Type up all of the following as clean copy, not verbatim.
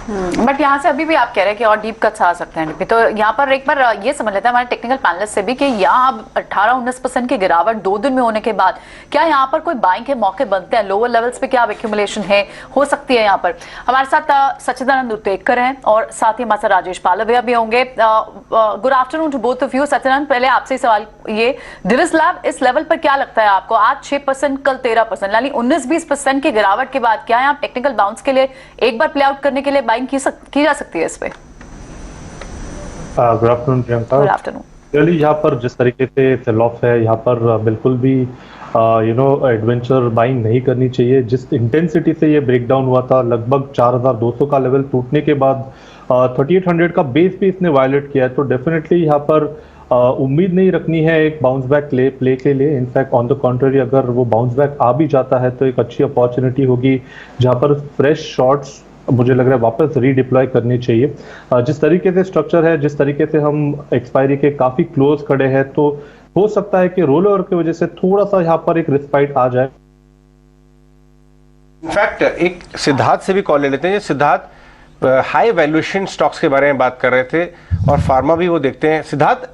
But यहाँ से अभी भी आप कह रहे हैं कि और डीप कट्स आ सकते हैं, तो यहाँ पर एक बार ये समझ लेते हैं हमारे टेक्निकल पैनलिस्ट से भी कि यहाँ अब 18-19% की गिरावट 2 दिन में होने के बाद क्या यहाँ पर कोई बाइंग के मौके बनते हैं, लोअर लेवल्स पे क्या एक्यूमुलेशन है हो सकती है यहाँ पर। हमारे साथ सच्चिदानंद उत्तेकर हैं और साथ ही हमारे साथ राजेश पालविया भी होंगे। Good afternoon to both of you. Sachchidanand, पहले आपसे सवाल ये, डिविस लैब इस लेवल पर क्या लगता है आपको, आज 6% कल 13%, यानी 19-20% की गिरावट के बाद क्या यहाँ टेक्निकल बाउंस के लिए एक बार प्ले आउट करने के लिए बाइंग की जा सकती है इस पे? Good afternoon Priyanka. Good afternoon. Really यहाँ पर जिस तरीके से सेल ऑफ है, यहाँ पर बिल्कुल भी एडवेंचर बाइंग नहीं करनी चाहिए। जिस इंटेंसिटी से ये ब्रेकडाउन हुआ था, लगभग 4200 का लेवल टूटने के बाद 3800 का बेस भी इसने वायलेट किया है, तो डेफिनेटली यहाँ पर उम्मीद नहीं रखनी है एक बाउंस बैक प्ले के लिए। इनफैक्ट ऑन द कॉन्ट्ररी, अगर वो बाउंस बैक आ भी जाता है तो एक अच्छी अपॉर्चुनिटी होगी जहाँ पर फ्रेश शॉट्स मुझे लग रहा है वापस रीडिप्लॉय करनी चाहिए। जिस तरीके से स्ट्रक्चर है, जिस तरीके से हम एक्सपायरी के काफी क्लोज खड़े हैं, तो हो सकता है कि रोल ओवर की वजह से थोड़ा सा यहाँ पर एक रिस्पाइट आ जाए। इनफैक्ट एक सिद्धार्थ से भी कॉल ले लेते हैं। सिद्धार्थ हाई वैल्यूएशन स्टॉक्स के बारे में बात कर रहे थे और फार्मा भी वो देखते हैं। सिद्धार्थ,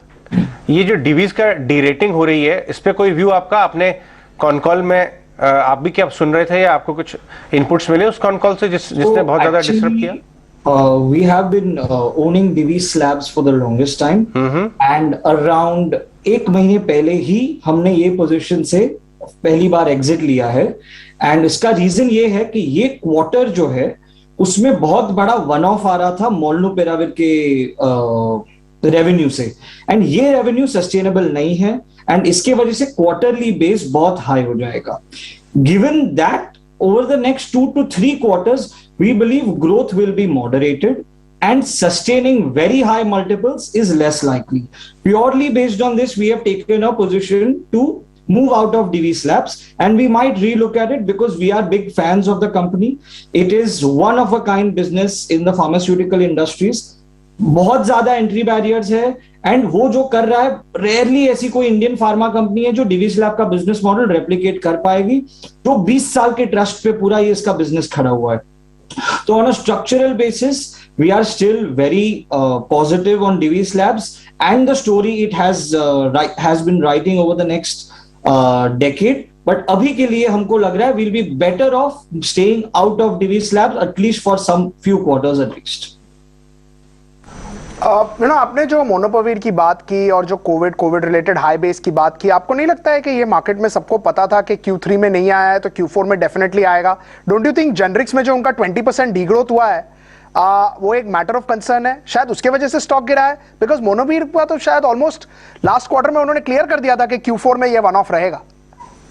ये जो डिवीज का डी रेटिंग हो रही है, इस पे कोई व्यू आपका? आपने कॉन कॉल में आप भी क्या सुन रहे थे या आपको कुछ इनपुट्स मिले उस कॉन कॉल से जिसने बहुत ज्यादा डिस्टर्ब किया? We have been owning Divi's Labs for the longest time, and around 1 महीने पहले ही हमने ये पोजीशन से पहली बार एग्जिट लिया है। एंड इसका रीजन ये है कि ये क्वार्टर जो है उसमें बहुत बड़ा वन ऑफ आ रहा था मोलनुपिराविर के रेवेन्यू से, एंड ये रेवेन्यू सस्टेनेबल नहीं है, एंड इसके वजह से क्वार्टरली बेस बहुत हाई हो जाएगा। Given that over the next 2 to 3 quarters, we believe growth will be moderated and sustaining very high multiples is less likely. Purely based on this, we have taken a position to move out of Divi's Labs, and we might relook at it because we are big fans of the company. It is one of a kind business in the pharmaceutical industries. बहुत ज्यादा entry barriers है, and वो जो कर रहा है, rarely ऐसी कोई इंडियन फार्मा कंपनी है जो डिविस लैब का बिजनेस मॉडल रेप्लिकेट कर पाएगी, जो 20 साल के ट्रस्ट पे पूरा ये इसका बिजनेस खड़ा हुआ है। तो on a structural basis we are still very positive on Divi's labs and the story it has been writing over the next decade. But अभी के लिए हमको लग रहा है we'll be better off staying out of Divi's labs at least for some few quarters at least. आपने जो मोनोपोवीर की बात की और जो कोविड रिलेटेड हाई बेस की बात की, आपको नहीं लगता है कि ये मार्केट में सबको पता था कि Q3 में नहीं आया है तो Q4 में डेफिनेटली आएगा? डोंट यू थिंक जेनरिक्स में जो उनका 20% डीग्रोथ हुआ है वो एक मैटर ऑफ कंसर्न है, शायद उसके वजह से स्टॉक गिरा है? बिकॉज मोनोपोवीर का तो शायद ऑलमोस्ट लास्ट क्वार्टर में उन्होंने क्लियर कर दिया था कि Q4 में ये वन ऑफ रहेगा।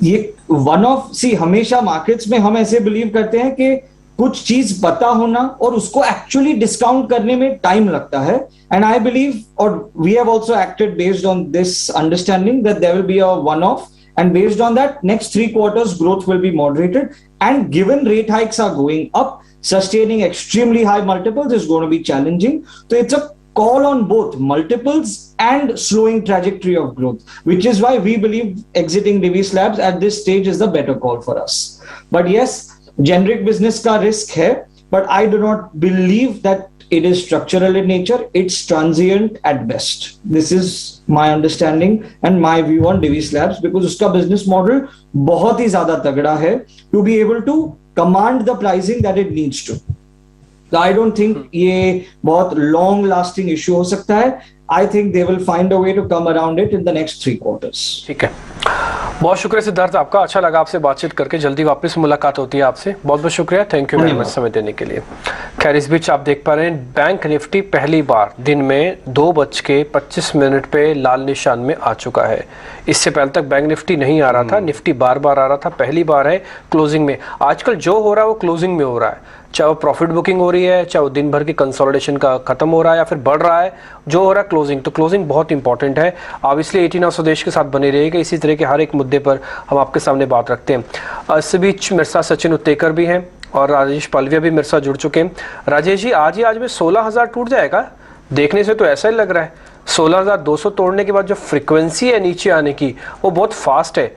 ये वन ऑफ, सी हमेशा मार्केट्स में हम ऐसे बिलीव करते हैं कि कुछ चीज पता होना और उसको एक्चुअली डिस्काउंट करने में टाइम लगता है, एंड आई बिलीव और we have also acted based on this understanding that there will be a one off, and based on that next 3 quarters growth will be moderated, and given rate hikes are going up, sustaining extremely high multiples is going to be challenging. So it's a call on both multiples and slowing trajectory of growth, which is why we believe exiting Divi's Labs at this stage is the better call for us. But yes, generic business का risk है, but I do not believe that it is structural in nature. It's transient at best. This is my understanding and my view on Divi's Labs, because उसका business model बहुत ही ज्यादा तगड़ा है to be able to command the pricing that it needs to. So I don't think ये बहुत long lasting issue हो सकता है. I think they will find a way to come around it in the next 3 quarters. ठीक है, बहुत शुक्रिया सिद्धार्थ आपका, अच्छा लगा आपसे बातचीत करके। जल्दी वापस मुलाकात होती है आपसे, बहुत बहुत शुक्रिया, थैंक यू वेरी मच समय देने के लिए। खैर, इस बीच आप देख पा रहे हैं बैंक निफ्टी पहली बार दिन में 2:25 पे लाल निशान में आ चुका है। इससे पहले तक बैंक निफ्टी नहीं आ रहा था, निफ्टी बार बार आ रहा था, पहली बार है क्लोजिंग में। आजकल जो हो रहा है वो क्लोजिंग में हो रहा है, चाहे वो प्रॉफिट बुकिंग हो रही है, चाहे वो दिन भर की कंसोलिडेशन का खत्म हो रहा है या फिर बढ़ रहा है, जो हो रहा है क्लोजिंग। तो क्लोजिंग बहुत इंपॉर्टेंट है। आप इसलिए 18 आवर्स स्वदेश के साथ बने रहिएगा, इसी तरह के हर एक मुद्दे पर हम आपके सामने बात रखते हैं। इस बीच मेरे साथ सचिन उत्तेकर भी हैं और राजेश पालविया भी मेरे साथ जुड़ चुके हैं। राजेश जी, आज में 16,000 टूट जाएगा? देखने से तो ऐसा ही लग रहा है। 16,200 तोड़ने के बाद जो फ्रीक्वेंसी है नीचे आने की, वो बहुत फास्ट है।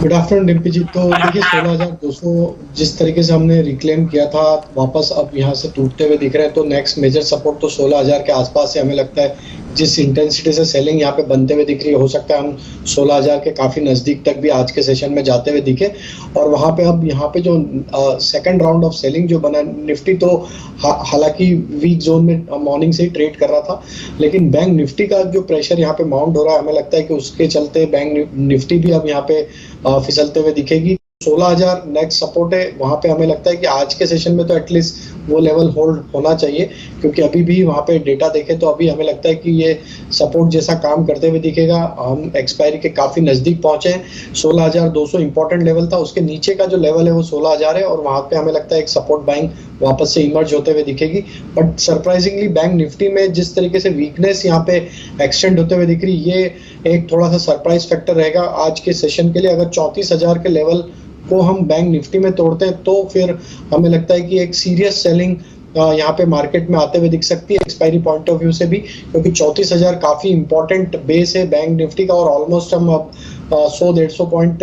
गुड आफ्टरनून डिम्पी जी। तो देखिए 16,200 जिस तरीके से हमने रिक्लेम किया था वापस अब यहाँ से टूटते हुए दिख रहे हैं, तो नेक्स्ट मेजर सपोर्ट तो 16,000 के आसपास है। हमें लगता है जिस इंटेंसिटी से सेलिंग यहाँ पे बनते हुए दिख रही है, हो सकता है हम 16,000 के काफी नजदीक तक भी आज के सेशन में जाते हुए दिखे। और वहां पे अब यहाँ पे जो सेकंड राउंड ऑफ सेलिंग जो बना, निफ्टी तो हालांकि वीक जोन में मॉर्निंग से ही ट्रेड कर रहा था, लेकिन बैंक निफ्टी का जो प्रेशर यहाँ पे माउंट हो रहा है, हमें लगता है कि उसके चलते बैंक निफ्टी भी अब यहाँ पे फिसलते हुए दिखेगी। 16,000 नेक्स्ट सपोर्ट है, वहां पे हमें लगता है कि आज के सेशन में तो एटलीस्ट वो लेवल होल्ड होना चाहिए, क्योंकि अभी भी वहां पे डेटा देखें तो अभी हमें लगता है कि ये सपोर्ट जैसा काम करते हुए दिखेगा। हम एक्सपायरी के काफी नजदीक पहुंचे हैं। 16,200 इंपॉर्टेंट लेवल था, उसके नीचे का जो लेवल है वो 16,000 है, और वहां पे हमें लगता है एक सपोर्ट बैंक वापस से इमर्ज होते हुए दिखेगी। बट सरप्राइजिंगली बैंक निफ्टी में जिस तरीके से वीकनेस यहाँ पे एक्सटेंड होते हुए दिख रही, ये एक थोड़ा सा सरप्राइज फैक्टर रहेगा आज के सेशन के लिए। अगर 34,000 के लेवल को हम बैंक निफ्टी में तोड़ते हैं तो फिर हमें लगता है कि एक सीरियस सेलिंग यहाँ पे मार्केट में आते हुए दिख सकती है एक्सपायरी पॉइंट ऑफ व्यू से भी, क्योंकि 34,000 काफी इंपॉर्टेंट बेस है बैंक निफ्टी का, और ऑलमोस्ट हम अब 100-150 पॉइंट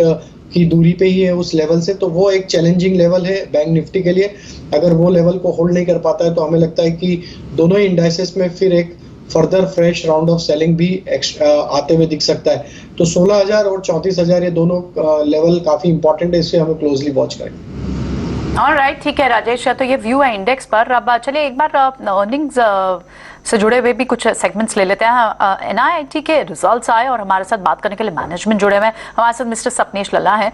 की दूरी पे ही है उस लेवल से। तो वो एक चैलेंजिंग लेवल है बैंक निफ्टी के लिए। अगर वो लेवल को होल्ड नहीं कर पाता है तो हमें लगता है कि दोनों ही इंडाइसेस में फिर एक further fresh round of selling भी आते हुए दिख सकता है। तो 16,000 और 34,000 ये दोनों लेवल काफी इंपॉर्टेंट है, इससे हमें क्लोजली वॉच करें। ऑलराइट, ठीक है राजेश, तो ये व्यू है इंडेक्स पर। अब चलिए एक बार अर्निंग्स से जुड़े हुए भी कुछ सेगमेंट्स ले लेते हैं। एनआईआईटी के रिजल्ट्स आए और हमारे साथ बात करने के लिए मैनेजमेंट जुड़े हुए हैं। हमारे साथ मिस्टर सपनेश लल्ला हैं।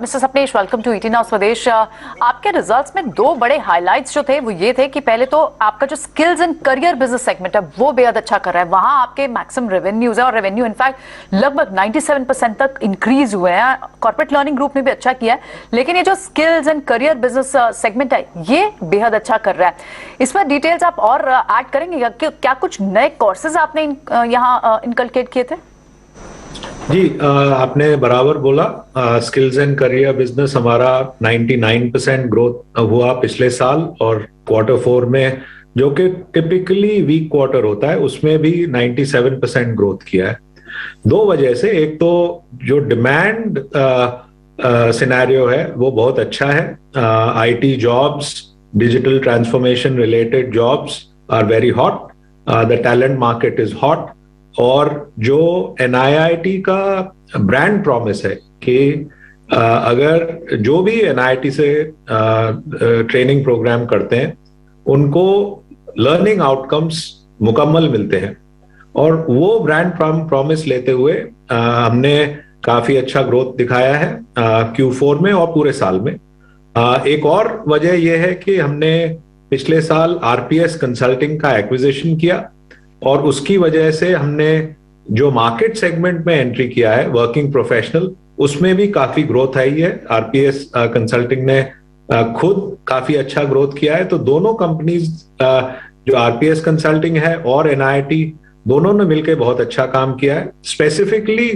Mister Sapnesh, welcome to ET now Swadesh. आपके रिजल्ट्स में दो बड़े हाइलाइट्स जो थे वो ये थे कि पहले तो आपका जो skills and career business segment है वो बेहद अच्छा कर रहा है, वहां आपके मैक्सिमम रेवेन्यूज है और रेवेन्यू इनफैक्ट लगभग 97% तक इंक्रीज हुए हैं। कॉर्पोरेट लर्निंग ग्रुप ने भी अच्छा किया है, लेकिन ये जो skills and career business segment है ये बेहद अच्छा कर रहा है। इसमें डिटेल्स आप और ऐड करेंगे कि क्या कुछ नए कोर्सेज आपने यहाँ इनकलकेट किए थे? जी, आपने बराबर बोला। स्किल्स एंड करियर बिजनेस हमारा 99% ग्रोथ हुआ पिछले साल, और क्वार्टर 4 में जो कि टिपिकली वीक क्वार्टर होता है उसमें भी 97% ग्रोथ किया है। दो वजह से, एक तो जो डिमांड सिनेरियो है वो बहुत अच्छा है। IT jobs, digital transformation related jobs are very hot, the talent market is hot. और जो एनआईआईटी का ब्रांड प्रॉमिस है कि अगर जो भी एनआईआईटी से ट्रेनिंग प्रोग्राम करते हैं उनको लर्निंग आउटकम्स मुकम्मल मिलते हैं, और वो ब्रांड प्रॉमिस लेते हुए हमने काफी अच्छा ग्रोथ दिखाया है Q4 में और पूरे साल में। एक और वजह यह है कि हमने पिछले साल आरपीएस कंसल्टिंग का एक्विजिशन किया, और उसकी वजह से हमने जो मार्केट सेगमेंट में एंट्री किया है वर्किंग प्रोफेशनल, उसमें भी काफी ग्रोथ आई है। आरपीएस कंसल्टिंग ने खुद काफी अच्छा ग्रोथ किया है। तो दोनों कंपनीज, जो आरपीएस कंसल्टिंग है और एनआईआईटी, दोनों ने मिलकर बहुत अच्छा काम किया है। स्पेसिफिकली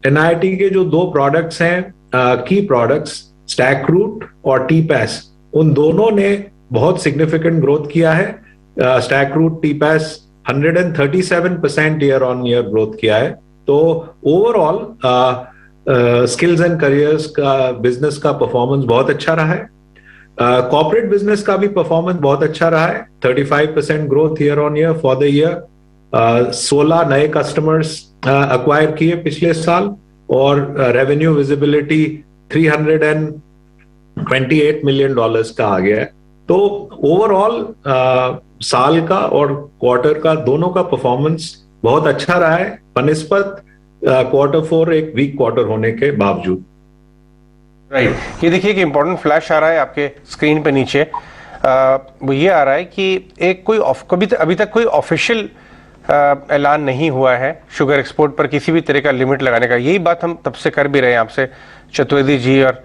एनआईआईटी के जो दो प्रोडक्ट्स हैं, की प्रोडक्ट्स स्टैकरूट और टीपैस, उन दोनों ने बहुत सिग्निफिकेंट ग्रोथ किया है। स्टैकरूट, टीपैस 137% ईयर ऑन ईयर ग्रोथ किया है। तो ओवरऑल स्किल्स एंड करियर्स का बिजनेस का परफॉर्मेंस बहुत अच्छा रहा है। कॉर्पोरेट बिजनेस का भी परफॉर्मेंस बहुत अच्छा रहा है। 35% growth year on year for the year. 16 नए कस्टमर्स अक्वायर किए पिछले साल, और रेवेन्यू विजिबिलिटी $328 मिलियन का आ गया है। तो ओवरऑल साल का और क्वार्टर का दोनों का परफॉर्मेंस बहुत अच्छा रहा है, बनिस्बत क्वार्टर 4 एक वीक क्वार्टर होने के बावजूद। राइट, ये देखिए कि इंपॉर्टेंट फ्लैश आ रहा है आपके स्क्रीन पे नीचे। वो ये आ रहा है कि एक कोई अभी तक कोई ऑफिशियल ऐलान नहीं हुआ है शुगर एक्सपोर्ट पर किसी भी तरह का लिमिट लगाने का। यही बात हम तब से कर भी रहे हैं आपसे। चतुर्वेदी जी और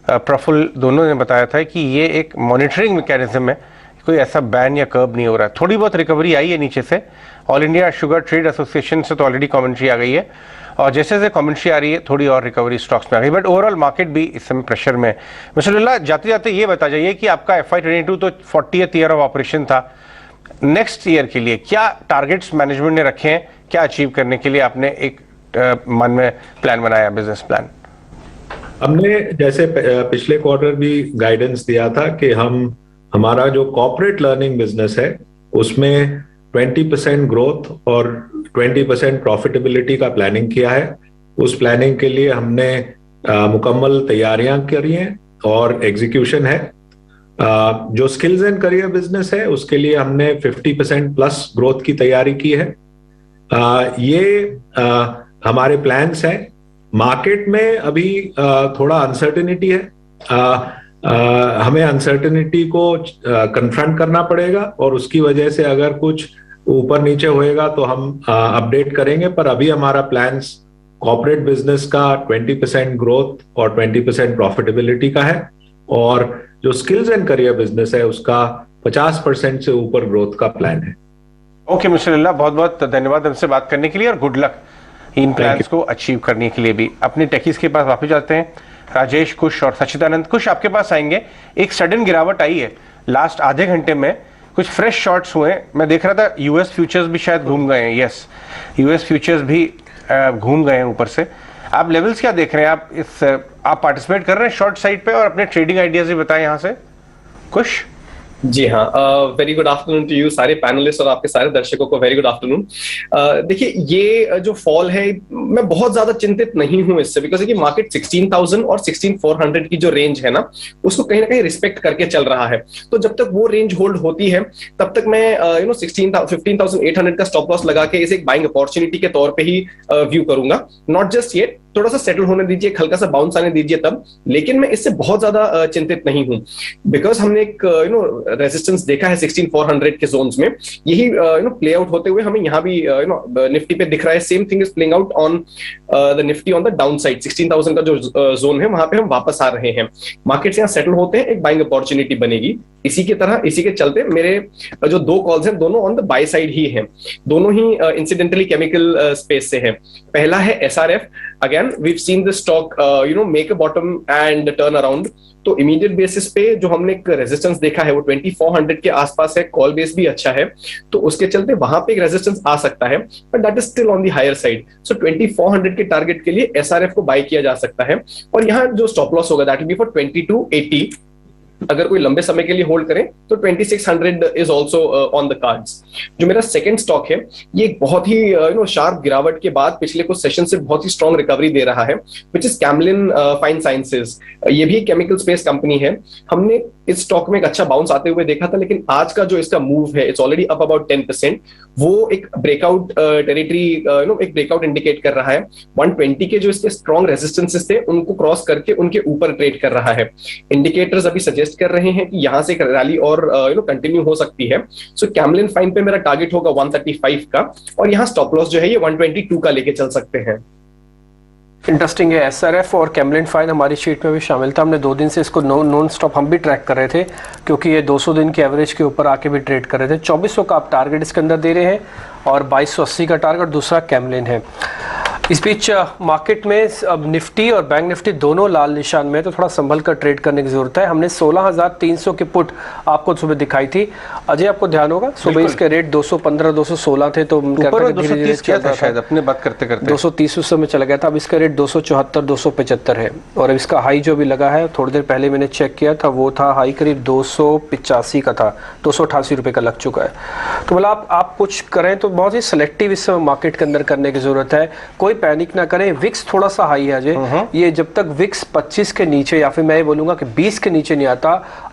प्रफुल्ल दोनों ने बताया था कि ये एक मॉनिटरिंग मैकेनिज्म है, कोई ऐसा बैन या कर्ब नहीं हो रहा है। थोड़ी बहुत रिकवरी आई है नीचे से। All India sugar trade association से तो ऑलरेडी कमेंट्री आ गई है, और जैसे जैसे कमेंट्री आ रही है थोड़ी और रिकवरी स्टॉक्स में आ गई, बट ओवरऑल मार्केट भी इस समय प्रेशर में है। मिस्टर लल्ला, जाते जाते ये बता जाइए कि आपका FY22 तो 40th ईयर ऑफ ऑपरेशन था। नेक्स्ट ईयर के लिए क्या टारगेट्स मैनेजमेंट ने रखे हैं, क्या अचीव करने के लिए आपने एक मन में प्लान बनाया, बिजनेस प्लान? हमने जैसे पिछले क्वार्टर भी गाइडेंस दिया था कि हमारा जो कॉर्पोरेट लर्निंग बिजनेस है उसमें 20% ग्रोथ और 20% प्रॉफिटेबिलिटी का प्लानिंग किया है। उस प्लानिंग के लिए हमने मुकम्मल तैयारियां करी हैं और एग्जीक्यूशन है। जो स्किल्स एंड करियर बिजनेस है उसके लिए हमने 50% प्लस ग्रोथ की तैयारी की है। ये हमारे प्लान्स हैं। मार्केट में अभी थोड़ा अनसर्टेनिटी है। हमें अनसर्टेनिटी को कन्फ्रंट करना पड़ेगा और उसकी वजह से अगर कुछ ऊपर नीचे होएगा तो हम अपडेट करेंगे, पर अभी हमारा प्लान्स कॉर्पोरेट बिजनेस का 20% ग्रोथ और 20% प्रॉफिटेबिलिटी का है और जो स्किल्स एंड करियर बिजनेस है उसका 50% से ऊपर ग्रोथ का प्लान है। ओके मिस्टर लल्ला, बहुत बहुत धन्यवाद हमसे बात करने के लिए और गुड लक इन प्लान्स को अचीव करने के लिए भी। अपने टेकीज के पास वापस जाते हैं। राजेश, कुश और सचिदानंद, कुश आपके पास आएंगे। एक सडन गिरावट आई है लास्ट आधे घंटे में, कुछ फ्रेश शॉर्ट्स हुए। मैं देख रहा था यूएस फ्यूचर्स भी शायद घूम गए हैं। यस, यूएस फ्यूचर्स भी घूम गए हैं ऊपर से। आप लेवल्स क्या देख रहे हैं? आप पार्टिसिपेट कर रहे हैं शॉर्ट साइड पे और अपने ट्रेडिंग आइडियाज भी बताएं यहाँ से। कुश? जी हाँ, very good afternoon to you सारे पैनलिस्ट और आपके सारे दर्शकों को वेरी गुड आफ्टरनून। देखिए, ये जो फॉल है मैं बहुत ज्यादा चिंतित नहीं हूं इससे, बिकॉज देखिए मार्केट 16,000 और 16,400 की जो रेंज है ना उसको कहीं ना कहीं रिस्पेक्ट करके चल रहा है। तो जब तक वो रेंज होल्ड होती है तब तक मैं 15,800 का स्टॉप लॉस लगा के इसे एक बाइंग अपॉर्चुनिटी के तौर पे ही व्यू करूंगा। नॉट जस्ट येट, थोड़ा सा सेटल होने दीजिए, हल्का सा बाउंस आने दीजिए तब। लेकिन मैं इससे बहुत ज्यादा चिंतित नहीं हूं, बिकॉज हमने एक रेजिस्टेंस देखा है 16,400 के जोन्स में। यही प्ले आउट होते हुए हमें यहाँ भी निफ्टी पे दिख रहा है। Same thing is playing out on the Nifty on the down side. 16,000 का जो जोन है वहां पे हम वापस आ रहे हैं। मार्केट्स यहाँ सेटल होते हैं, एक बाइंग अपॉर्चुनिटी बनेगी। इसी की तरह, इसी के चलते मेरे जो दो कॉल्स हैं दोनों ऑन द बाय साइड ही हैं। दोनों ही इंसिडेंटली केमिकल स्पेस से है। पहला है SRF। Again we've seen the stock make a bottom and turn around. तो इमीडिएट बेसिस पे जो हमने एक रेजिस्टेंस देखा है वो 2400 के आसपास है। कॉल बेस भी अच्छा है, तो उसके चलते वहां पे एक रेजिस्टेंस आ सकता है, but that is still on the higher side. So 2400 के टारगेट के लिए SRF को बाय किया जा सकता है। और यहाँ जो स्टॉप लॉस होगा दैट विल बी फॉर 2280। अगर कोई लंबे समय के लिए होल्ड करें तो 2600 is also on the cards. जो मेरा सेकंड स्टॉक है ये एक बहुत ही शार्प गिरावट के बाद पिछले कुछ सेशन से बहुत ही स्ट्रॉन्ग रिकवरी दे रहा है, which is Camlin fine sciences. ये भी केमिकल स्पेस कंपनी है। हमने इस स्टॉक में एक अच्छा बाउंस आते हुए देखा था, लेकिन आज का जो इसका मूव है इट्स ऑलरेडी अप अबाउट 10%। वो एक ब्रेकआउट टेरिटरी एक ब्रेकआउट इंडिकेट कर रहा है। 120 के जो इसके स्ट्रॉन्ग रेजिस्टेंसेस थे उनको क्रॉस करके उनके ऊपर ट्रेड कर रहा है। इंडिकेटर्स अभी सजेस्ट कर रहे हैं कि यहां से रैली और कंटिन्यू हो सकती है। सो कैमलिन फाइन पे मेरा टारगेट होगा 135 का, और यहाँ स्टॉप लॉस जो है ये 122 का लेके चल सकते हैं। इंटरेस्टिंग है। SRF और कैमलिन फाइन हमारी शीट में भी शामिल था। हमने 2 दिन से इसको नॉन स्टॉप हम भी ट्रैक कर रहे थे, क्योंकि ये 200 दिन के एवरेज के ऊपर आके भी ट्रेड कर रहे थे। 2400 का आप टारगेट इसके अंदर दे रहे हैं और 2280 का टारगेट दूसरा कैमलिन है। इस बीच मार्केट में अब निफ्टी और बैंक निफ्टी दोनों लाल निशान में, तो थोड़ा संभल कर ट्रेड करने की जरूरत है। हमने 16,300 के पुट आपको सुबह दिखाई थी। अजय, आपको ध्यान होगा सुबह इसके रेट 215 216 थे, तो ऊपर 230 क्या था शायद अपने बात करते करते 230 उस समय चला गया था। अब इसका रेट 274 275 है, और अब इसका हाई जो भी लगा है थोड़ी देर पहले मैंने चेक किया था, वो था हाई करीब 285 का था, 288 रुपए का लग चुका है। तो मतलब आप कुछ करें तो बहुत ही सिलेक्टिव इस समय मार्केट के अंदर करने की जरूरत है। कोई पैनिक ना करें। विक्स थोड़ा सा हाई है अजय, ये जब तक विक्स 25 के नीचे या फिर मैं ये बोलूंगा कि 20 के नीचे नहीं आता,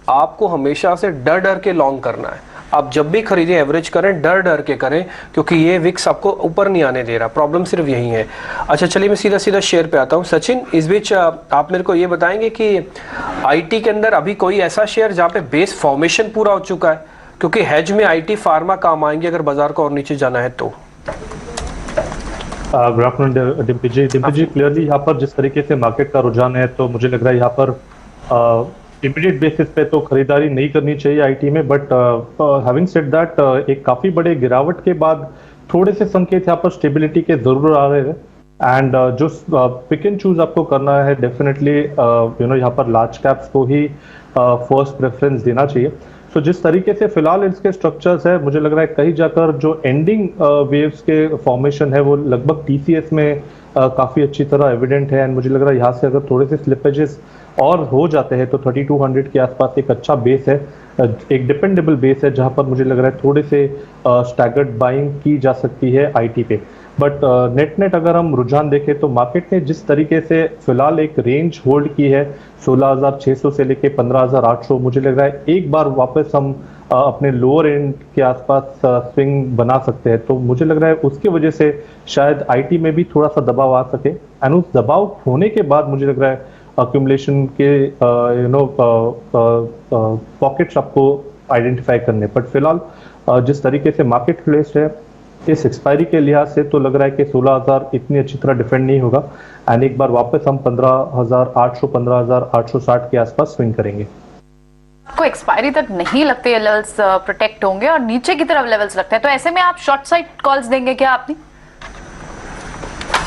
आपको हमेशा से डर डर के लॉन्ग करना है। आप जब भी खरीदें एवरेज करें, डर डर के करें, क्योंकि ये विक्स आपको ऊपर नहीं आने दे रहा। प्रॉब्लम सिर्फ यही है। अच्छा चलिए मैं सीधा सीधा शेयर पे आता हूँ। सचिन, इस बीच आप मेरे को ये बताएंगे कि IT के अंदर अभी कोई ऐसा शेयर जहाँ पे बेस फॉर्मेशन पूरा हो चुका है, क्योंकि हेज में IT फार्मा काम आएंगे अगर बाजार को और नीचे जाना है तो। गुड आफ्टरनून डिम्पी जी। क्लियरली यहाँ पर जिस तरीके से मार्केट का रुझान है, तो मुझे लग रहा है यहाँ पर इमीडिएट बेसिस पे तो खरीदारी नहीं करनी चाहिए IT में। बट हैविंग सेड दैट, एक काफी बड़े गिरावट के बाद थोड़े से संकेत यहाँ पर स्टेबिलिटी के जरूर आ रहे हैं। एंड जो पिक एंड चूज आपको करना है, डेफिनेटली यहाँ पर लार्ज कैप्स को ही फर्स्ट प्रेफरेंस देना चाहिए। सो तो जिस तरीके से फिलहाल इसके स्ट्रक्चर्स है, मुझे लग रहा है कहीं जाकर जो एंडिंग वेव्स के फॉर्मेशन है वो लगभग टीसीएस में काफी अच्छी तरह एविडेंट है। एंड मुझे लग रहा है यहाँ से अगर थोड़े से स्लिपेजेस और हो जाते हैं तो 3200 के आसपास एक अच्छा बेस है, एक डिपेंडेबल बेस है जहां पर मुझे लग रहा है थोड़े से स्टैगर्ड बाइंग की जा सकती है आईटी पे। बट नेट अगर हम रुझान देखें तो मार्केट ने जिस तरीके से फिलहाल एक रेंज होल्ड की है 16,600 से लेके 15,800, मुझे लग रहा है एक बार वापस हम अपने लोअर एंड के आसपास स्विंग बना सकते हैं। तो मुझे लग रहा है उसकी वजह से शायद आईटी में भी थोड़ा सा दबाव आ सके, एंड उस दबाव होने के बाद मुझे लग रहा है अक्यूमुलेशन के पॉकेट्स आपको आइडेंटिफाई करने। बट फिलहाल जिस तरीके से मार्केट प्लेस्ड है इस एक्सपायरी के लिहाज से तो लग रहा है कि 16,000 इतनी अच्छी तरह डिफेंड नहीं होगा, एंड एक बार वापस हम 15,800 15,860 के आसपास स्विंग करेंगे। आपको एक्सपायरी तक नहीं लगते ये लेवल्स प्रोटेक्ट होंगे और नीचे की तरफ लेवल्स लगते हैं, तो ऐसे में आप शॉर्ट साइड कॉल्स देंगे क्या आपने?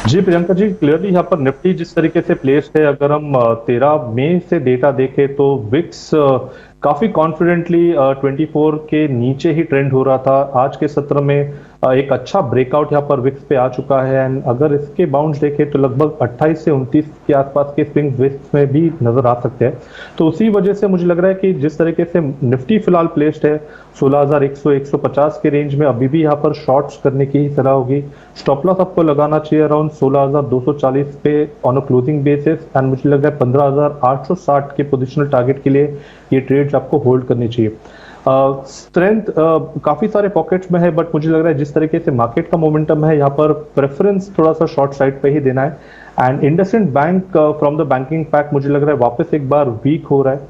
जी प्रियंका जी, क्लियरली यहाँ पर निफ्टी जिस तरीके से प्लेस्ड है, अगर हम 13 मई से डेटा देखें तो विक्स काफी कॉन्फिडेंटली 24 के नीचे ही ट्रेंड हो रहा था। आज के सत्र में एक अच्छा ब्रेकआउट यहाँ पर विक्स पे आ चुका है, एंड अगर इसके बाउंस देखें तो लगभग 28 से 29 के आसपास के स्विंग विक्स में भी नजर आ सकते हैं। तो उसी वजह से मुझे लग रहा है कि जिस तरीके से निफ्टी फिलहाल प्लेस्ड है 16,100 150 के रेंज में, अभी भी यहाँ पर शॉर्ट्स करने की ही सलाह होगी। स्टॉप लॉस आपको लगाना चाहिए अराउंड 16,240 पे on a closing basis, and मुझे लग रहा है 15,860 के पोजिशनल टारगेट के लिए ये ट्रेड्स आपको होल्ड करनी चाहिए। स्ट्रेंथ काफी सारे पॉकेट्स में है, बट मुझे लग रहा है जिस तरीके से मार्केट का मोमेंटम है यहाँ पर प्रेफरेंस थोड़ा सा शॉर्ट साइड पे ही देना है। And IndusInd bank from the banking pack मुझे लग रहा है वापस एक बार वीक हो रहा है।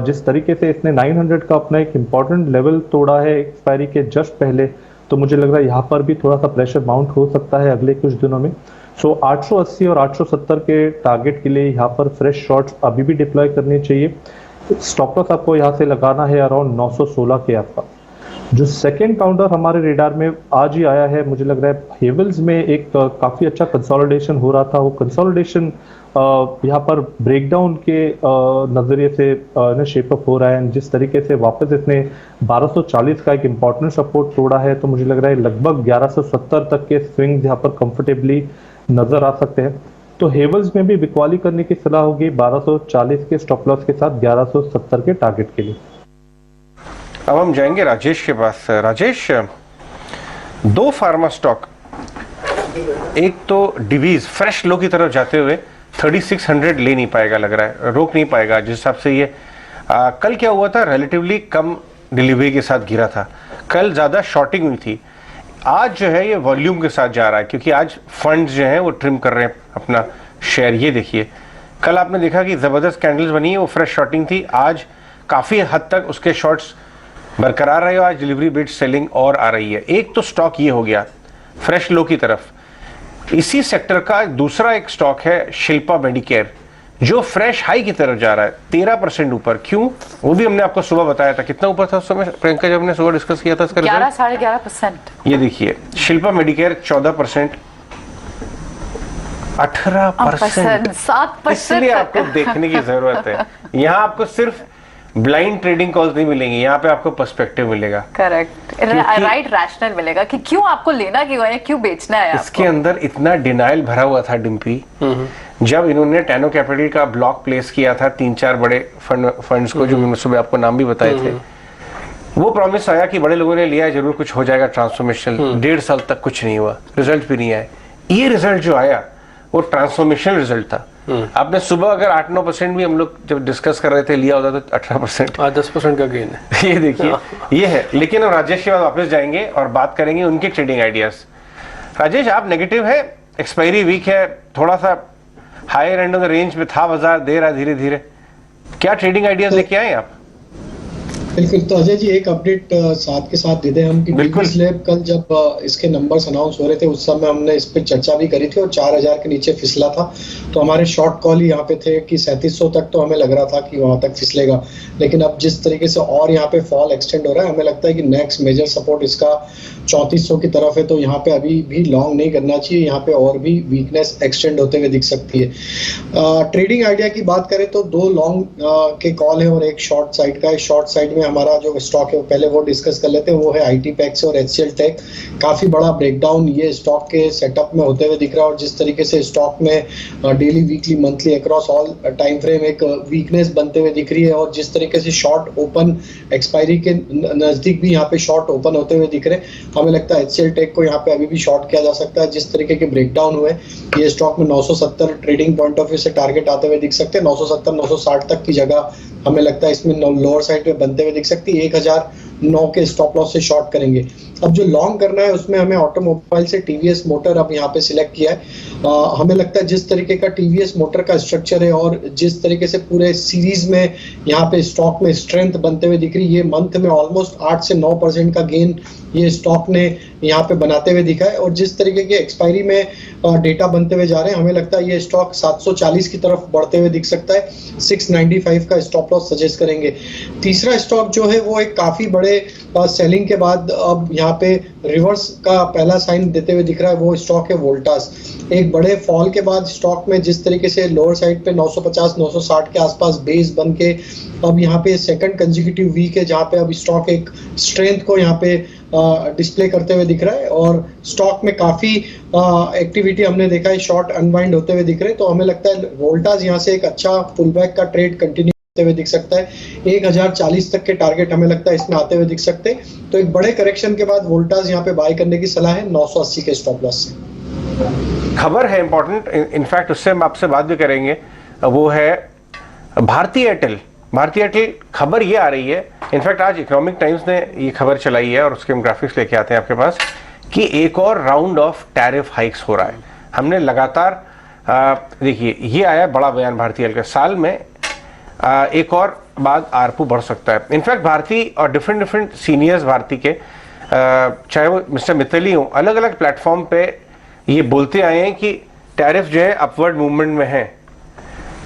जिस तरीके से इसने 900 का अपना एक इंपॉर्टेंट लेवल तोड़ा है एक्सपायरी के जस्ट पहले, तो मुझे लग रहा है यहाँ पर भी थोड़ा सा प्रेशर माउंट हो सकता है अगले कुछ दिनों में। सो 880 और 870 के टारगेट के लिए यहाँ पर फ्रेश शॉर्ट्स अभी भी डिप्लॉय करनी चाहिए। स्टॉप लॉस आपको यहाँ से लगाना है अराउंड 916 के आसपास। जो सेकेंड काउंटर हमारे रेडार में आज ही आया है, मुझे लग रहा है हेवल्स में एक काफी अच्छा कंसोलिडेशन हो रहा था, वो कंसोलिडेशन यहाँ पर ब्रेकडाउन के नजरिए से शेप अप हो रहा है। जिस तरीके से वापस इसने 1240 का एक इंपॉर्टेंट सपोर्ट तोड़ा है, तो मुझे लग रहा है लगभग 1170 तक के स्विंग यहाँ पर कंफर्टेबली नजर आ सकते हैं। तो हेवल्स में भी बिकवाली करने की सलाह होगी 1240 के स्टॉप लॉस के साथ 1170 के टारगेट के लिए। अब हम जाएंगे राजेश के पास। राजेश, दो फार्मा स्टॉक, एक तो डिवीज फ्रेश लो की तरफ जाते हुए 3600 ले नहीं पाएगा, लग रहा है रोक नहीं पाएगा जिस हिसाब से ये कल क्या हुआ था, रिलेटिवली कम डिलीवरी के साथ गिरा था, कल ज्यादा शॉर्टिंग हुई थी। आज जो है ये वॉल्यूम के साथ जा रहा है क्योंकि आज फंड्स जो हैं वो ट्रिम कर रहे हैं अपना शेयर। ये देखिए कल आपने देखा कि जबरदस्त कैंडल्स बनी है, वो फ्रेश शॉर्टिंग थी, आज काफी हद तक उसके शॉर्ट्स बरकरार रहे और आज डिलीवरी बिट सेलिंग और आ रही है। एक तो स्टॉक ये हो गया फ्रेश लो की तरफ। इसी सेक्टर का दूसरा एक स्टॉक है शिल्पा मेडिकेयर जो फ्रेश हाई की तरफ जा रहा है 13% ऊपर। क्यों? वो भी हमने आपको सुबह बताया था। कितना ऊपर था उस समय प्रियंका जब हमने सुबह डिस्कस किया था इसका? 11-11.5%। ये देखिए शिल्पा मेडिकेयर 14%, 18%, 7%। इसलिए आपको देखने की जरूरत है। यहाँ आपको सिर्फ ब्लाइंड ट्रेडिंग कॉल्स नहीं मिलेंगी, यहाँ पे आपको पर्सपेक्टिव मिलेगा। करेक्ट, राइट, रैशनल मिलेगा कि क्यों आपको लेना, क्यों है, क्यों बेचना है। इसके अंदर इतना डिनाइल भरा हुआ था डिम्पी, जब इन्होंने टैनो कैपिटल का ब्लॉक प्लेस किया था 3-4 बड़े फंड्स को, जो मैंने सुबह आपको नाम भी बताए थे, वो प्रॉमिस आया कि बड़े लोगों ने लिया जरूर कुछ हो जाएगा ट्रांसफॉर्मेशनल। 1.5 साल तक कुछ नहीं हुआ, रिजल्ट भी नहीं आए। ये रिजल्ट जो आया वो ट्रांसफॉर्मेशनल रिजल्ट था। आपने सुबह अगर 8-9% भी हम लोग जब डिस्कस कर रहे थे लिया होता तो 18%, 10% का गेन है। ये देखिए ये है। लेकिन हम राजेश के बाद वापस जाएंगे और बात करेंगे उनके ट्रेडिंग आइडियाज। राजेश, आप नेगेटिव है, एक्सपायरी वीक है, थोड़ा सा higher end of the range में था बाजार, दे रहा धीरे धीरे, क्या ट्रेडिंग आइडियाज लेके आए आप? बिल्कुल, तो अजय जी एक अपडेट साथ के साथ दे दें हम कि बिल्कुल स्लैब कल जब इसके नंबर्स अनाउंस हो रहे थे उस समय हमने इस पर चर्चा भी करी थी और 4000 के नीचे फिसला था, तो हमारे शॉर्ट कॉल ही यहाँ पे थे कि 3700 तक तो हमें लग रहा था कि वहां तक फिसलेगा। लेकिन अब जिस तरीके से और यहाँ पे फॉल एक्सटेंड हो रहा है, हमें लगता है कि नेक्स्ट मेजर सपोर्ट इसका 3400 की तरफ है, तो यहाँ पे अभी भी लॉन्ग नहीं करना चाहिए, यहाँ पे और भी वीकनेस एक्सटेंड होते हुए दिख सकती है। ट्रेडिंग आइडिया की बात करें तो 2 लॉन्ग के कॉल है और एक शॉर्ट साइड का है। शॉर्ट साइड में हमारा जो स्टॉक है पहले वो डिस्कस कर लेते हैं, वो है IT पैक्स और HCL टेक। काफी बड़ा ब्रेकडाउन ये स्टॉक के सेटअप में होते हुए दिख रहा है, और जिस तरीके से स्टॉक में daily, weekly, monthly across all time frame एक वीकनेस बनते हुए दिख रही है, और जिस तरीके से शॉर्ट ओपन एक्सपायरी के नजदीक भी यहाँ पे शॉर्ट ओपन होते हुए दिख रहे हैं, हमें लगता है HCL टेक को यहाँ पे अभी भी शॉर्ट किया जा सकता है। जिस तरीके के ब्रेकडाउन हुए, ये स्टॉक में 970 ट्रेडिंग पॉइंट ऑफ व्यू से टारगेट आते हुए दिख सकते हैं। 970 960 तक की जगह हमें लगता है इसमें लोअर साइड पे बनते हुए दिख सकती है। 1009 के स्टॉप लॉस से शॉर्ट करेंगे। अब जो लॉन्ग करना है उसमें हमें ऑटोमोबाइल से TVS मोटर अब यहाँ पे सिलेक्ट किया है। हमें लगता है जिस तरीके का TVS मोटर का स्ट्रक्चर है और जिस तरीके से पूरे सीरीज में यहाँ पे स्टॉक में स्ट्रेंथ बनते हुए दिख रही है, ये मंथ में ऑलमोस्ट 8 से 9% का गेन ये स्टॉक ने यहाँ पे बनाते हुए दिखा है, और जिस तरीके के एक्सपायरी में डेटा बनते हुए जा रहे हैं, हमें लगता है ये स्टॉक 740 की तरफ बढ़ते हुए दिख सकता है। 695 का स्टॉप लॉस सजेस्ट करेंगे। तीसरा स्टॉक जो है वो एक काफी बड़े सेलिंग के बाद अब यहाँ पे रिवर्स का पहला साइन देते हुए दिख रहा है, वो स्टॉक है वोल्टास। एक बड़े फॉल के बाद स्टॉक में जिस तरीके से लोअर साइड पे 950 960 के आसपास बेस बन के अब यहाँ पे सेकंड कंसेक्यूटिव वीक है जहाँ पे अब स्टॉक एक स्ट्रेंथ को यहाँ पे डिस्प्ले करते हुए दिख रहा है, और स्टॉक में काफी एक्टिविटी हमने देखा है, शॉर्ट अनवाइंड होते हुए दिख रहे हैं। तो हमें लगता है वोल्टास यहाँ से एक अच्छा पुलबैक का ट्रेड कंटिन्यू होते हुए दिख सकता है। 1040 तक के टारगेट हमें लगता है इसमें आते हुए दिख सकते हैं। तो एक बड़े करेक्शन के बाद वोल्टास यहाँ पे बाय करने की सलाह है 980 के स्टॉप लॉस से। खबर है इंपॉर्टेंट, इनफैक्ट उससे हम आपसे बात भी करेंगे, वो है भारती एयरटेल। भारती एयरटेल खबर ये आ रही है, इनफैक्ट आज इकोनॉमिक टाइम्स ने ये खबर चलाई है और उसके हम ग्राफिक्स लेके आते हैं आपके पास, कि एक और राउंड ऑफ टैरिफ हाइक्स हो रहा है। हमने लगातार देखिए ये आया बड़ा बयान भारती एयरटेल के, साल में एक और बाद आरपू बढ़ सकता है। इनफैक्ट भारती और डिफरेंट सीनियर्स भारती के, चाहे वो मिस्टर मित्तली हो, अलग अलग प्लेटफॉर्म पे ये बोलते आए हैं कि टैरिफ जो है अपवर्ड मूवमेंट में है।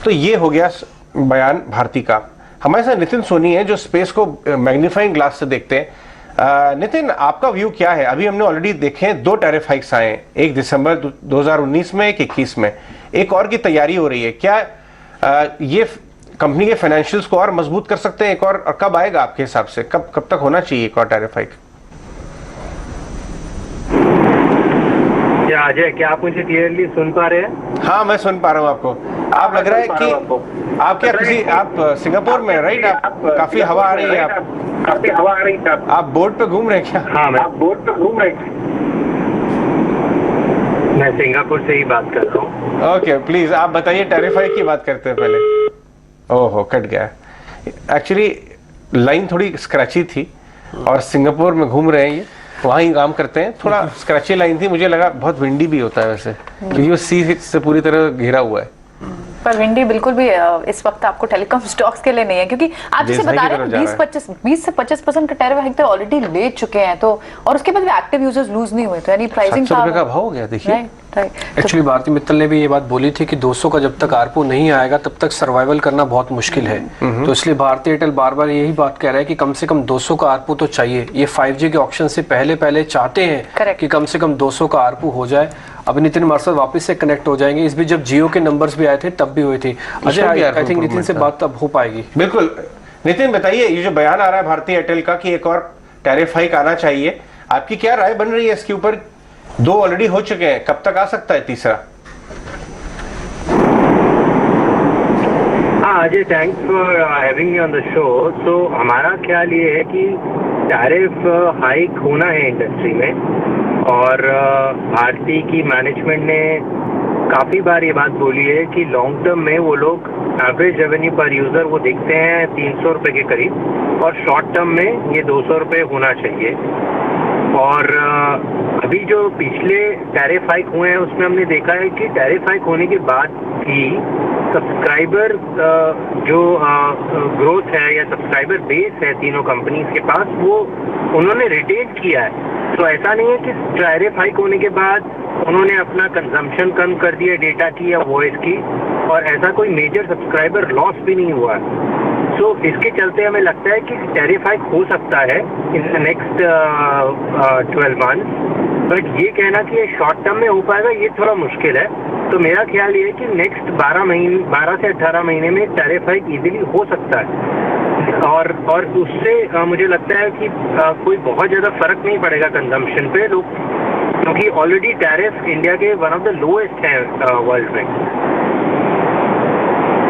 तो ये हो गया बयान भारती का। हमारे साथ नितिन सोनी है जो स्पेस को मैग्नीफाइंग ग्लास से देखते हैं। नितिन, आपका व्यू क्या है? अभी हमने ऑलरेडी देखे हैं 2 टैरिफ हाइक्स आए हैं, एक दिसंबर 2019 में, एक 21 में, एक और की तैयारी हो रही है। क्या ये कंपनी के फाइनेंशियल्स को और मजबूत कर सकते हैं एक और कब आएगा आपके हिसाब से? कब तक होना चाहिए एक और टैरिफ हाइक? क्या अजय, क्या आप मुझे क्लियरली सुन पा रहे हैं? हाँ, मैं सुन पा रहा हूँ आपको। आप लग रहा है कि आप क्या किसी, आप सिंगापुर में, राइट? आप काफी हवा आ रही है, काफी हवा आ रही है। आप बोर्ड पे घूम रहे हैं क्या? हाँ, मैं बोर्ड पे घूम रहे हैं। मैं सिंगापुर से ही बात कर रहा हूँ। ओके, प्लीज आप बताइए, टैरिफ हाइक की बात करते हैं पहले। ओहो, कट गया। एक्चुअली लाइन थोड़ी स्क्रैची थी और सिंगापुर में घूम रहे हैं, ये वहाँ ही काम करते हैं। थोड़ा स्क्रैची लाइन थी, मुझे लगा बहुत विंडी भी होता है वैसे, क्योंकि वो सी से पूरी तरह घिरा हुआ है। पर विंडी बिल्कुल भी इस वक्त आपको टेलीकॉम स्टॉक्स के लिए नहीं है, क्योंकि आप जैसे बता रहे हैं 20 से 25% का टैरिफ हाइक तो ऑलरेडी ले चुके हैं, तो और उसके बाद भी एक्टिव यूजर्स लूज नहीं हुए, तो यानी प्राइसिंग का भाव हो गया। देखिए एक्चुअली भारती मित्तल ने भी ये बात बोली थी कि 200 का जब तक आरपू नहीं आएगा तब तक सर्वाइवल करना बहुत मुश्किल है। तो इसलिए भारती एयरटेल बार बार यही बात कह रहा है कि कम से कम 200 का आरपू तो चाहिए। ये 5G के ऑक्शन से पहले चाहते हैं कि कम से कम 200 का आरपू हो जाए। अब नितिन हमारे साथ वापस से कनेक्ट हो जाएंगे। इस बीच जब जियो के नंबर्स भी आए थे तब भी हुए थे। अजय, आई थिंक नितिन से बात तब हो पाएगी। बिल्कुल नितिन, बताइए, ये जो बयान आ रहा है भारती एयरटेल का कि एक और टैरिफ हाइक आना चाहिए, आपकी क्या राय बन रही है इसके ऊपर? 2 ऑलरेडी हो चुके हैं, कब तक आ सकता है तीसरा? हाँ Ajay, thanks for having me on the show. तो हमारा ख्याल ये है कि टैरिफ हाइक होना है इंडस्ट्री में, और भारती की मैनेजमेंट ने काफी बार ये बात बोली है कि लॉन्ग टर्म में वो लोग एवरेज रेवेन्यू पर यूजर वो देखते हैं 300 रुपए के करीब, और शॉर्ट टर्म में ये 200 रुपए होना चाहिए। और अभी जो पिछले टैरिफ हाइक हुए हैं उसमें हमने देखा है कि टैरिफ हाइक होने के बाद भी सब्सक्राइबर जो ग्रोथ है या सब्सक्राइबर बेस है तीनों कंपनीज के पास, वो उन्होंने रिटेन किया है। तो ऐसा नहीं है कि टैरिफ हाइक होने के बाद उन्होंने अपना कंजम्पशन कम कर दिया डेटा की या वॉइस की, और ऐसा कोई मेजर सब्सक्राइबर लॉस भी नहीं हुआ है। तो इसके चलते हमें लगता है कि टैरिफ हाइक हो सकता है in the next 12 months, but ये कहना कि ये शॉर्ट टर्म में हो पाएगा ये थोड़ा मुश्किल है। तो मेरा ख्याल ये है कि नेक्स्ट 12 से 18 महीने में टैरिफ हाइक इजीली हो सकता है। और उससे मुझे लगता है कि कोई बहुत ज्यादा फर्क नहीं पड़ेगा कंजम्पशन पे लोग, क्योंकि ऑलरेडी टैरिफ इंडिया के वन ऑफ द लोएस्ट है वर्ल्ड में।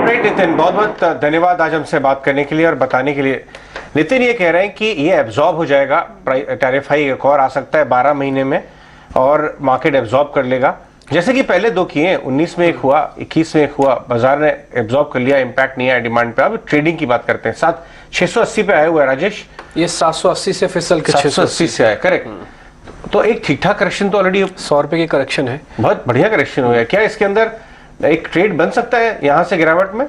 राइट नितिन, बहुत बहुत धन्यवाद आज हमसे बात करने के लिए और बताने के लिए। नितिन ये कह रहे हैं कि ये एब्जॉर्ब हो जाएगा, टैरिफ हाई एक और आ सकता है 12 महीने में और मार्केट एब्जॉर्ब कर लेगा, जैसे कि पहले 2 किए, 19 में एक हुआ, 21 में एक हुआ, बाजार ने एब्जॉर्ब कर लिया, इंपैक्ट नहीं आया डिमांड पे। अब ट्रेडिंग की बात करते हैं। 680 पे आया हुआ है राजेश, ये 780 से फिसल के 680 से आया, करेक्ट। तो एक ठीक ठाक करेक्शन तो ऑलरेडी 100 रुपए की करेक्शन है, बहुत बढ़िया करेक्शन हो गया। क्या इसके अंदर एक ट्रेड बन सकता है यहां से गिरावट में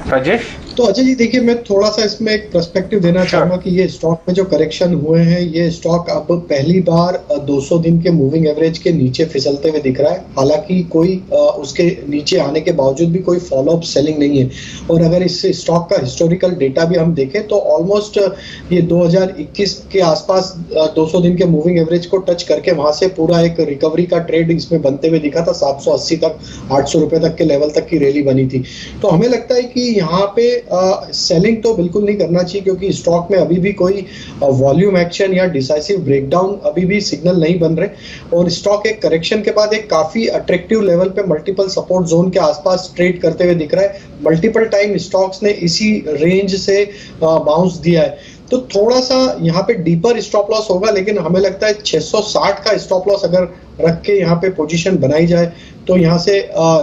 राजेश? तो अजय जी देखिए, मैं थोड़ा सा इसमें एक पर्सपेक्टिव देना चाहूंगा कि ये स्टॉक में जो करेक्शन हुए हैं, ये स्टॉक अब पहली बार 200 दिन के मूविंग एवरेज के नीचे फिसलते हुए दिख रहा है। हालांकि कोई उसके नीचे आने के बावजूद भी कोई फॉलो अप सेलिंग नहीं है। और अगर इस स्टॉक का हिस्टोरिकल डेटा भी हम देखें तो ऑलमोस्ट ये 2021 के आसपास 200 दिन के मूविंग एवरेज को टच करके वहां से पूरा एक रिकवरी का ट्रेड इसमें बनते हुए दिखा था। 780 तक, 800 रुपए तक के लेवल तक की रैली बनी थी। तो हमें लगता है कि यहाँ पे सेलिंग तो बिल्कुल नहीं करना चाहिए, क्योंकि स्टॉक में अभी भी कोई वॉल्यूम एक्शन या डिसाइसिव ब्रेकडाउन अभी भी सिग्नल नहीं बन रहे, और स्टॉक एक करेक्शन के बाद एक काफी अट्रैक्टिव लेवल पे मल्टीपल सपोर्ट जोन के आसपास ट्रेड करते हुए दिख रहा है। मल्टीपल टाइम स्टॉक्स ने इसी रेंज से बाउंस दिया है। तो थोड़ा सा यहाँ पे डीपर स्टॉप लॉस होगा, लेकिन हमें लगता है 660 का स्टॉप लॉस अगर रख के यहाँ पे पोजीशन बनाई जाए तो यहाँ से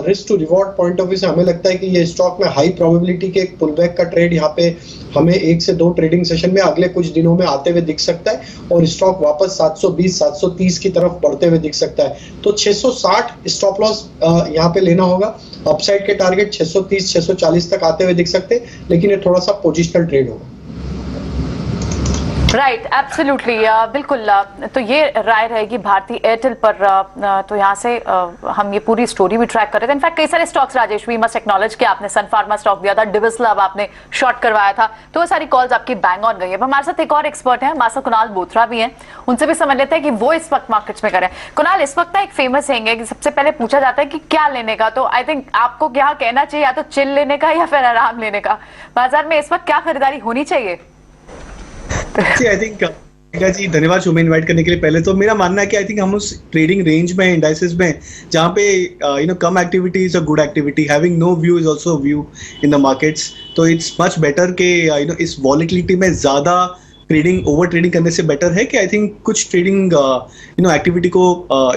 risk to reward point of view से हमें लगता है कि ये स्टॉक में हाई प्रोबेबिलिटी के एक पुलबैक का ट्रेड यहाँ पे हमें 1 से 2 ट्रेडिंग सेशन में अगले कुछ दिनों में आते हुए दिख सकता है, और स्टॉक वापस 720 730 की तरफ बढ़ते हुए दिख सकता है। तो 660 स्टॉप लॉस यहाँ पे लेना होगा। अपसाइड के टारगेट 630 640 तक आते हुए दिख सकते हैं, लेकिन ये थोड़ा सा पोजिशनल ट्रेड होगा। राइट, एब्सोल्युटली, बिल्कुल। तो ये राय रहेगी भारतीय एयरटेल पर। तो यहाँ से हम ये पूरी स्टोरी भी ट्रैक कर रहे थे। इनफैक्ट कई सारे stocks Rajesh, we must acknowledge कि आपने सन फार्मा स्टॉक दिया था, डिविस लैब आपने शॉर्ट करवाया था, तो वो सारी कॉल्स आपकी बैंग ऑन गई है। हमारे साथ एक और एक्सपर्ट है, हमारे साथ कुणाल बोथरा भी हैं, उनसे भी समझ लेते हैं कि वो इस वक्त मार्केट्स में करें। कुणाल, इस वक्त एक फेमस है कि सबसे पहले पूछा जाता है कि क्या लेने का, तो आई थिंक आपको क्या कहना चाहिए, या तो चिल लेने का या फिर आराम लेने का। बाजार में इस वक्त क्या खरीदारी होनी चाहिए? आई थिंक जी, धन्यवाद शो में इनवाइट करने के लिए। पहले तो मेरा मानना है कि आई थिंक हम उस ट्रेडिंग रेंज में, इंडाइसेस में, जहाँ पे कम activity is a good activity, having no view is also view in the markets. तो इट्स मच बेटर के इस वॉलिटिलिटी में ज्यादा ट्रेडिंग, ओवर ट्रेडिंग करने से बेटर है कि आई थिंक कुछ ट्रेडिंग एक्टिविटी को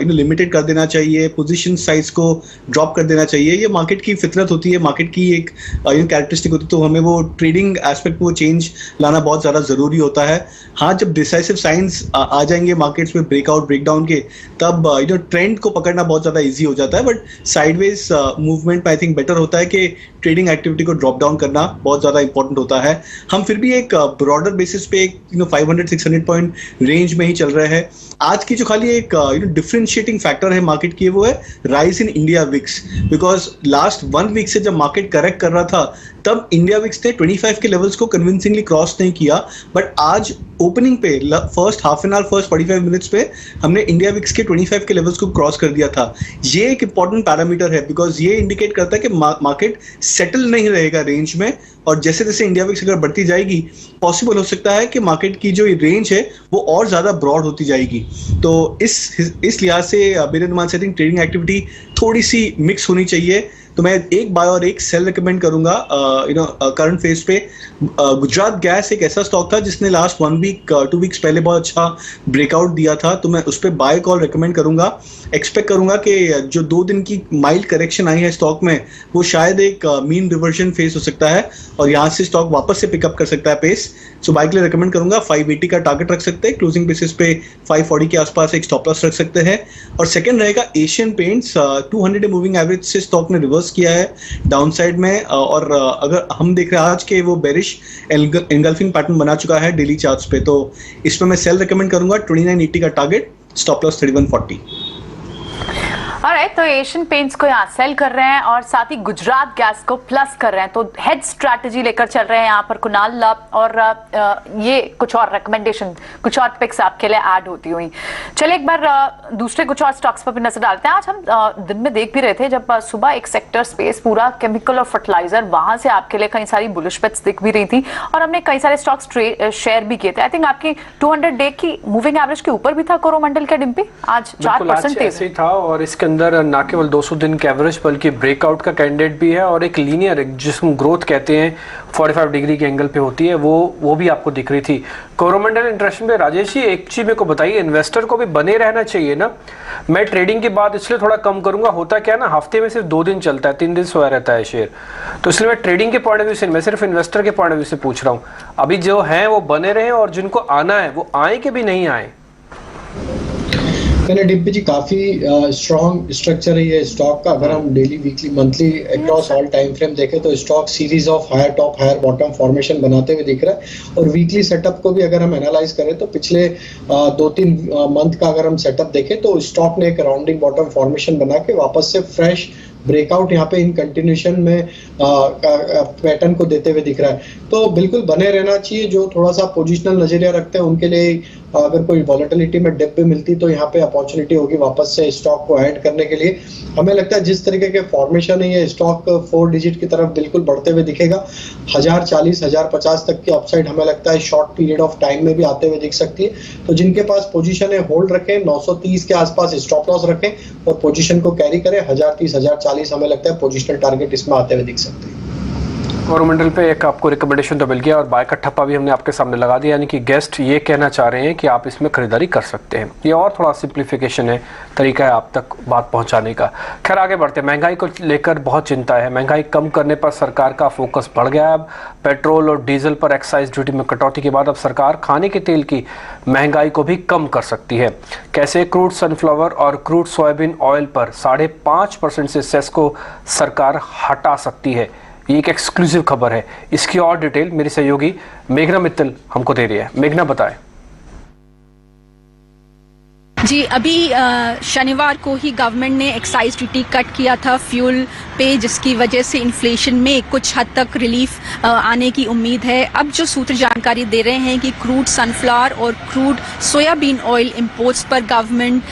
लिमिटेड कर देना चाहिए, पोजीशन साइज को ड्रॉप कर देना चाहिए। ये मार्केट की फितरत होती है, मार्केट की एक कैरेक्टरिस्टिक होती है। तो हमें वो ट्रेडिंग एस्पेक्ट को चेंज लाना बहुत ज़्यादा ज़रूरी होता है। हाँ, जब डिसाइसिव साइंस आ जाएंगे मार्केट्स में ब्रेकआउट ब्रेकडाउन के, तब ट्रेंड को पकड़ना बहुत ज़्यादा ईजी हो जाता है। बट साइडवेज मूवमेंट में आई थिंक बेटर होता है कि ट्रेडिंग एक्टिविटी को ड्रॉप डाउन करना बहुत ज़्यादा इंपॉर्टेंट होता है। हम फिर भी एक ब्रॉडर बेसिस पे एक 500-600 पॉइंट रेंज में ही चल रहे हैं। आज की जो खाली एक डिफरेंशिएटिंग फैक्टर है मार्केट की, वो है rise in India VIX. Because last 1 week से जब मार्केट करेक्ट कर रहा था, तब इंडिया विक्स ने 25 के लेवल्स को कन्विंसिंगली क्रॉस नहीं किया। बट आज ओपनिंग पे first half an hour, first 45 minutes पे हमने इंडिया विक्स के 25 के लेवल्स को क्रॉस कर दिया था। ये एक इंपॉर्टेंट पैरामीटर है, बिकॉज ये इंडिकेट करता है कि मार्केट सेटल नहीं रहेगा रेंज में, और जैसे जैसे इंडिया विक्स अगर बढ़ती जाएगी, पॉसिबल हो सकता है कि मार्केट की जो रेंज है वो और ज्यादा ब्रॉड होती जाएगी। तो इस लिहाज से मेरे अनुमान से ट्रेडिंग एक्टिविटी थोड़ी सी मिक्स होनी चाहिए। तो मैं एक बाय और एक सेल रिकमेंड करूंगा करंट फेज पे। गुजरात गैस एक ऐसा स्टॉक था जिसने लास्ट 1 वीक 2 वीक्स पहले बहुत अच्छा ब्रेकआउट दिया था, तो मैं उस पर बाय कॉल रिकमेंड करूंगा। एक्सपेक्ट करूंगा कि जो 2 दिन की माइल्ड करेक्शन आई है स्टॉक में, वो शायद एक मीन रिवर्जन फेस हो सकता है, और यहाँ से स्टॉक वापस से पिकअप कर सकता है पेस। सो बाय के लिए रिकमेंड करूंगा। 580 का टारगेट रख सकते हैं, क्लोजिंग बेसिस पे 540 के आसपास एक स्टॉप लॉस रख सकते हैं। और सेकंड रहेगा एशियन पेंट्स। 200 मूविंग एवरेज से स्टॉक ने रिवर्स किया है डाउन साइड में, और अगर हम देख रहे हैं आज के वो बेरिश एंगल्फिंग पैटर्न बना चुका है डेली चार्ट्स पे, तो इसमें मैं सेल रिकमेंड करूंगा। 2980 का टारगेट, स्टॉप लॉस 3140। ऑलराइट, तो एशियन पेंट्स को यहाँ सेल कर रहे हैं और साथ ही गुजरात गैस को प्लस कर रहे हैं, तो हेड स्ट्रैटेजी लेकर चल रहे हैं यहाँ पर कुणाल लव, और ये कुछ और रिकमेंडेशन, कुछ और पिक्स आपके लिए ऐड होती हुई। चलिए एक बार दूसरे कुछ और स्टॉक्स पर भी नजर डालते हैं। आज हम दिन में देख भी रहे थे जब सुबह एक सेक्टर स्पेस पूरा केमिकल और फर्टिलाइजर, वहां से आपके लिए कई सारी बुलिश पिक्स दिख भी रही थी और हमने कई सारे स्टॉक्स शेयर भी किए थे। आई थिंक आपकी 200 डे की मूविंग एवरेज के ऊपर भी था कोरोमंडल का डिम्पी, आज 4% ऐसे ही था, और इसके अंदर ना केवल 200 दिन के एवरेज बल्कि ब्रेकआउट का कैंडिडेट भी है, और एक लीनियर, जिसको ग्रोथ कहते हैं 45 डिग्री के एंगल पे होती है, वो भी आपको दिख रही थी। कोरोमंडल इंटरेस्ट में राजेश जी एक चीज मेरे को बताइए, इन्वेस्टर को भी बने रहना चाहिए ना। मैं ट्रेडिंग की बात इसलिए थोड़ा कम करूंगा, होता क्या है ना, हफ्ते में सिर्फ 2 दिन चलता है, 3 दिन सोया रहता है शेयर, तो इसलिए मैं ट्रेडिंग के पॉइंट ऑफ व्यू से, मैं सिर्फ इन्वेस्टर के पॉइंट ऑफ व्यू से पूछ रहा हूँ। अभी जो है वो बने रहे, और जिनको आना है वो आए कि भी नहीं आए। मैंने डिम्पी जी काफी स्ट्रॉन्ग स्ट्रक्चर है ये स्टॉक का। अगर हम daily, weekly, monthly across all time frame देखें तो stock series of higher top higher bottom formation बनाते हुए दिख रहा है। और वीकली सेटअप को भी अगर हम एनालाइज करें तो पिछले 2-3 मंथ का अगर हम सेटअप देखें तो स्टॉक ने एक राउंडिंग बॉटम फॉर्मेशन बना के वापस से फ्रेश ब्रेकआउट यहाँ पे इन कंटिन्यूशन में पैटर्न को देते हुए दिख रहा है। तो बिल्कुल बने रहना चाहिए। जो थोड़ा सा पोजिशनल नजरिया रखते हैं उनके लिए अगर कोई वॉलेटिलिटी में डिप भी मिलती तो यहाँ पे अपॉर्चुनिटी होगी वापस से स्टॉक को ऐड करने के लिए। हमें लगता है जिस तरीके के फॉर्मेशन है ये स्टॉक 4 डिजिट की तरफ बिल्कुल बढ़ते हुए दिखेगा। 1040, 1050 तक की अपसाइड हमें लगता है शॉर्ट पीरियड ऑफ टाइम में भी आते हुए दिख सकती है। तो जिनके पास पोजीशन है होल्ड रखें, 930 के आसपास स्टॉप लॉस रखें और पोजीशन को कैरी करें। 1030, 1040 हमें लगता है पोजिशनल टारगेट इसमें आते हुए दिख सकते हैं। कोरोमंडल पे एक आपको रिकमेंडेशन तो मिल गया, और बाय का ठप्पा भी हमने आपके सामने लगा दिया, यानी कि गेस्ट ये कहना चाह रहे हैं कि आप इसमें खरीदारी कर सकते हैं। ये और थोड़ा सिंप्लीफिकेशन है, तरीका है आप तक बात पहुंचाने का। खैर आगे बढ़ते हैं। महंगाई को लेकर बहुत चिंता है, महंगाई कम करने पर सरकार का फोकस बढ़ गया है। अब पेट्रोल और डीजल पर एक्साइज ड्यूटी में कटौती के बाद अब सरकार खाने के तेल की महंगाई को भी कम कर सकती है। कैसे? क्रूड सनफ्लावर और क्रूड सोयाबीन ऑयल पर 5.5% से सेस को सरकार हटा सकती है। ये एक एक्सक्लूसिव खबर है, इसकी और डिटेल मेरी सहयोगी मेघना मित्तल हमको दे रही है। मेघना बताएं। जी, अभी शनिवार को ही गवर्नमेंट ने एक्साइज ड्यूटी कट किया था फ्यूल पे, जिसकी वजह से इन्फ्लेशन में कुछ हद तक रिलीफ आने की उम्मीद है। अब जो सूत्र जानकारी दे रहे हैं कि क्रूड सनफ्लावर और क्रूड सोयाबीन ऑयल इंपोर्ट्स पर गवर्नमेंट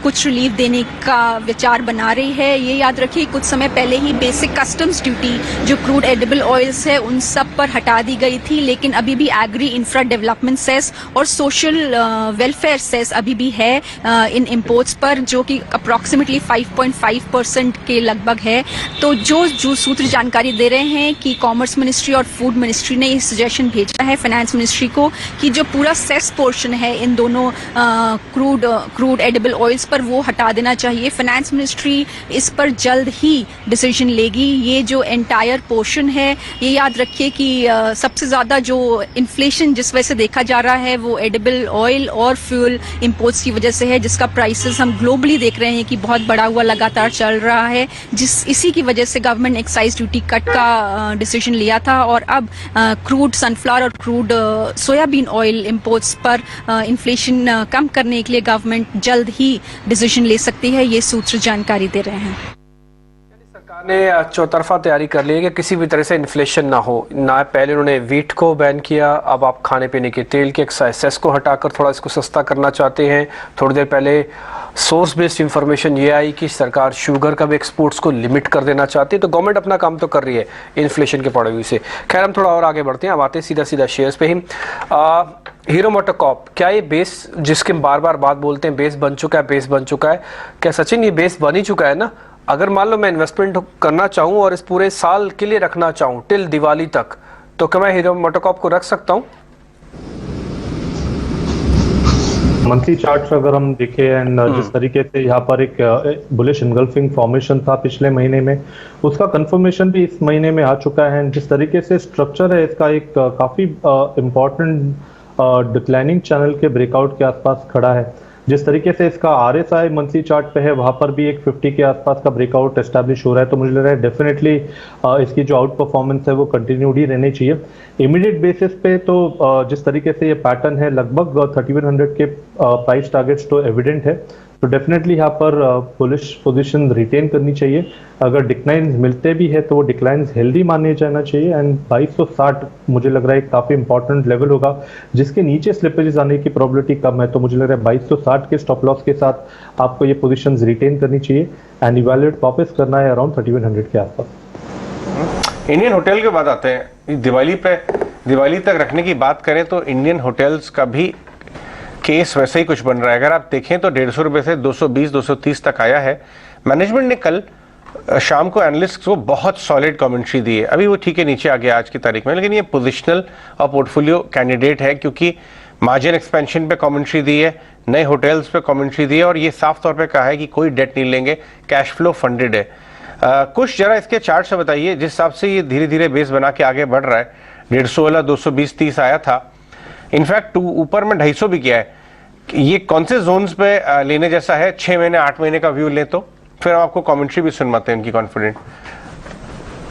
कुछ रिलीफ देने का विचार बना रही है। ये याद रखिए कुछ समय पहले ही बेसिक कस्टम्स ड्यूटी जो क्रूड एडिबल ऑयल्स है उन सब पर हटा दी गई थी, लेकिन अभी भी एग्री इंफ्रा डेवलपमेंट सेस और सोशल वेलफेयर सेस अभी भी है इन इंपोर्ट्स पर, जो कि अप्रॉक्सीमेटली 5.5% के लगभग है। तो जो सूत्र जानकारी दे रहे हैं कि कॉमर्स मिनिस्ट्री और फूड मिनिस्ट्री ने ये सजेशन भेजा है फाइनेंस मिनिस्ट्री को कि जो पूरा सेस पोर्शन है इन दोनों क्रूड एडिबल ऑयल्स पर वो हटा देना चाहिए। फाइनेंस मिनिस्ट्री इस पर जल्द ही डिसीजन लेगी। ये जो एंटायर पोर्शन है, ये याद रखिए कि सबसे ज्यादा जो इन्फ्लेशन जिस वजह से देखा जा रहा है वो एडिबल ऑयल और फ्यूल इंपोर्ट्स की वजह से है, जिसका प्राइसेस हम ग्लोबली देख रहे हैं कि बहुत बढ़ा हुआ लगातार चल रहा है। इसी की वजह से गवर्नमेंट ने एक्साइज ड्यूटी कट का डिसीजन लिया था, और अब क्रूड सनफ्लावर और क्रूड सोयाबीन ऑयल इंपोर्ट्स पर इन्फ्लेशन कम करने के लिए गवर्नमेंट जल्द ही डिसीजन ले सकती है। ये सूत्र जानकारी दे रहे हैं। सरकार ने चौतरफा तैयारी कर ली है कि किसी भी तरह से इन्फ्लेशन ना हो। ना पहले उन्होंने वीट को बैन किया, अब आप खाने पीने के तेल के एक्साइज को हटाकर थोड़ा इसको सस्ता करना चाहते हैं। थोड़ी देर पहले सोर्स बेस्ड इंफॉर्मेशन ये आई कि सरकार शुगर का भी एक्सपोर्ट्स को लिमिट कर देना चाहती है। तो गवर्नमेंट अपना काम तो कर रही है इन्फ्लेशन के पॉइंट ऑफ व्यू से। खैर हम थोड़ा और आगे बढ़ते हैं, अब आते हैं सीधा शेयर्स पे ही। हीरो मोटोकॉर्प, क्या ये बेस जिसके बार बार बात बोलते हैं बेस बन चुका है? क्या सचिन ये बेस बन ही चुका है ना? अगर मान लो मैं इन्वेस्टमेंट करना चाहूं और इस पूरे साल के लिए रखना चाहूं टिल दिवाली तक, तो क्या मैं हीरो मोटोकॉर्प को रख सकता हूं? मंथली चार्ट अगर हम देखें एंड जिस तरीके से यहाँ पर एक बुलिश इनगल्फिंग फॉर्मेशन था पिछले महीने में, उसका कंफर्मेशन भी इस महीने में आ चुका है। जिस तरीके से स्ट्रक्चर है इसका एक काफी इम्पोर्टेंट डिक्लाइनिंग चैनल के ब्रेकआउट के आसपास खड़ा है। जिस तरीके से इसका RSI मंथली चार्ट पे है वहां पर भी एक 50 के आसपास का ब्रेकआउट एस्टैब्लिश हो रहा है। तो मुझे लग रहा है डेफिनेटली इसकी जो आउट परफॉर्मेंस है वो कंटिन्यूड ही रहनी चाहिए। इमीडिएट बेसिस पे तो जिस तरीके से ये पैटर्न है लगभग 3100 के प्राइस टारगेट्स तो एविडेंट है। तो डेफिनेटली यहाँ पर बुलिश पोजीशन रिटेन करनी चाहिए। अगर डिक्लाइंस मिलते भी है तो वो डिक्लाइंस हेल्दी माने जाना चाहिए एंड 2260 मुझे लग रहा है काफ़ी इंपॉर्टेंट लेवल होगा जिसके नीचे स्लिपेजेस आने की प्रोबेबिलिटी कम है। तो मुझे लग रहा है 2260 के स्टॉप लॉस के साथ आपको ये पोजीशंस रिटेन करनी चाहिए एंड इवैल्यूएट वापस करना है अराउंड 3100 के आसपास। इंडियन होटल के बाद आते हैं दिवाली तक रखने की बात करें तो इंडियन होटल्स का भी केस वैसे ही कुछ बन रहा है। अगर आप देखें तो 150 रुपए से 220-230 तक आया है। मैनेजमेंट ने कल शाम को एनालिस्ट को बहुत सॉलिड कमेंट्री दी है। अभी वो ठीक है नीचे आ गया आज की तारीख में, लेकिन ये पोजिशनल और पोर्टफोलियो कैंडिडेट है क्योंकि मार्जिन एक्सपेंशन पे कमेंट्री दी है, नए होटल्स पे कमेंट्री दी है और ये साफ तौर पे कहा है कि कोई डेट नहीं लेंगे, कैश फ्लो फंडेड है। कुछ जरा इसके चार्ट से बताइए जिस हिसाब से ये धीरे धीरे बेस बना के आगे बढ़ रहा है। 150 वाला 220-30 आया था, इनफैक्ट ऊपर में 250 भी किया है। ये कौन से जोन्स पे लेने जैसा है? 6 महीने 8 महीने का व्यू ले तो फिर हम आपको कमेंट्री भी सुनवाते हैं इनकी कॉन्फिडेंट।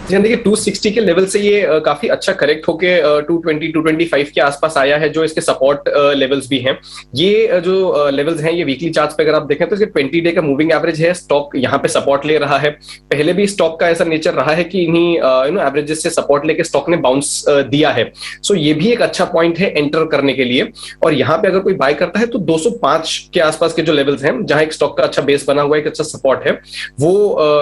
जी देखिए 260 के लेवल से ये काफी अच्छा करेक्ट होके 220-225 के आसपास आया है, जो इसके सपोर्ट लेवल्स भी हैं। ये जो लेवल्स हैं ये वीकली चार्ट्स पे अगर आप देखें तो इसके 20 डे का मूविंग एवरेज है, स्टॉक यहाँ पे सपोर्ट ले रहा है। पहले भी स्टॉक का ऐसा नेचर रहा है कि इन्हीं एवरेजेस से सपोर्ट लेके स्टॉक ने बाउंस दिया है। सो ये भी एक अच्छा पॉइंट है एंटर करने के लिए। और यहाँ पे अगर कोई बाय करता है तो 205 के आसपास के जो लेवल्स हैं जहां एक स्टॉक का अच्छा बेस बना हुआ है, एक अच्छा सपोर्ट है, वो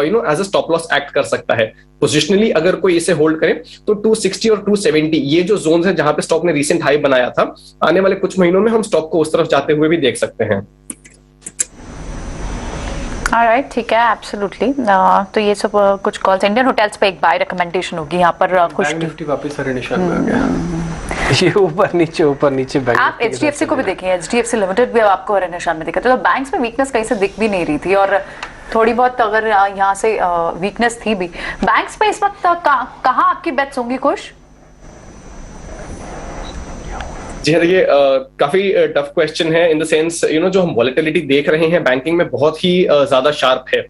as a stop loss act कर सकता है। पोजिशनली अगर कोई इसे होल्ड करे तो 260 और 270 ये जो जोन्स हैं जहां पे स्टॉक ने रीसेंट हाई बनाया था, आने वाले कुछ महीनों में हम स्टॉक को उस तरफ जाते हुए भी देख सकते हैं। ऑलराइट, ठीक है, एब्सोल्युटली। तो ये सब कुछ कॉल्स इंडियन होटल्स पे एक बाय रिकमेंडेशन होगी यहाँ पर। कुछ निफ्टी वापस सारे निशान में आ गया, ये ऊपर नीचे बैंक। आप एचडीएफसी को भी देखें, एचडीएफसी लिमिटेड भी आपको हरे निशान में दिखा, तो बैंक्स में वीकनेस कहीं से दिख भी नहीं रही थी और थोड़ी बहुत अगर यहाँ से वीकनेस थी भी। बैंक्स पे इस वक्त कहाँ आपकी बेट्स होंगी कुछ? जी हाँ, देखिए काफी टफ क्वेश्चन है इन द सेंस जो हम वॉलेटिलिटी देख रहे हैं बैंकिंग में बहुत ही ज्यादा शार्प है।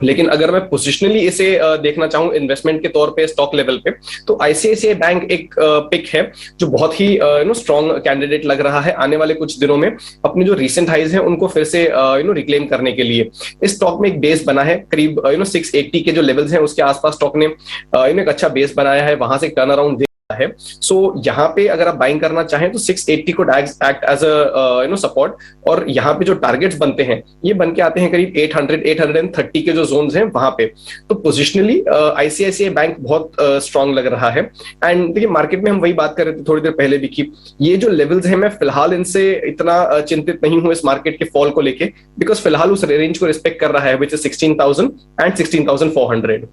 लेकिन अगर मैं पोजिशनली इसे देखना चाहूं इन्वेस्टमेंट के तौर पे स्टॉक लेवल पे, तो आईसीआईसीआई बैंक एक पिक है जो बहुत ही स्ट्रॉन्ग कैंडिडेट लग रहा है आने वाले कुछ दिनों में अपने जो रीसेंट हाइज हैं उनको फिर से रिक्लेम करने के लिए। इस स्टॉक में एक बेस बना है करीब 680 के जो लेवल्स हैं उसके आसपास स्टॉक ने एक अच्छा बेस बनाया है, वहां से टर्न अराउंड है। सो यहाँ पे अगर आप बाइंग करना चाहें तो 680 को एक्ट एज अ सपोर्ट, और यहाँ पे जो टारगेट्स बनते हैं ये बन के आते हैं करीब 800-830 के जो जोन्स हैं वहां पे। तो पोजिशनली आईसीआईसीआई बैंक बहुत स्ट्रांग लग रहा है। एंड देखिए मार्केट में हम वही बात कर रहे थे थोड़ी देर पहले भी कि ये जो लेवल्स हैं मैं फिलहाल इनसे इतना चिंतित नहीं हूं इस मार्केट के फॉल को लेके, बिकॉज फिलहाल उस रेंज को रिस्पेक्ट कर रहा है विच इज 16,000 एंड 16,400।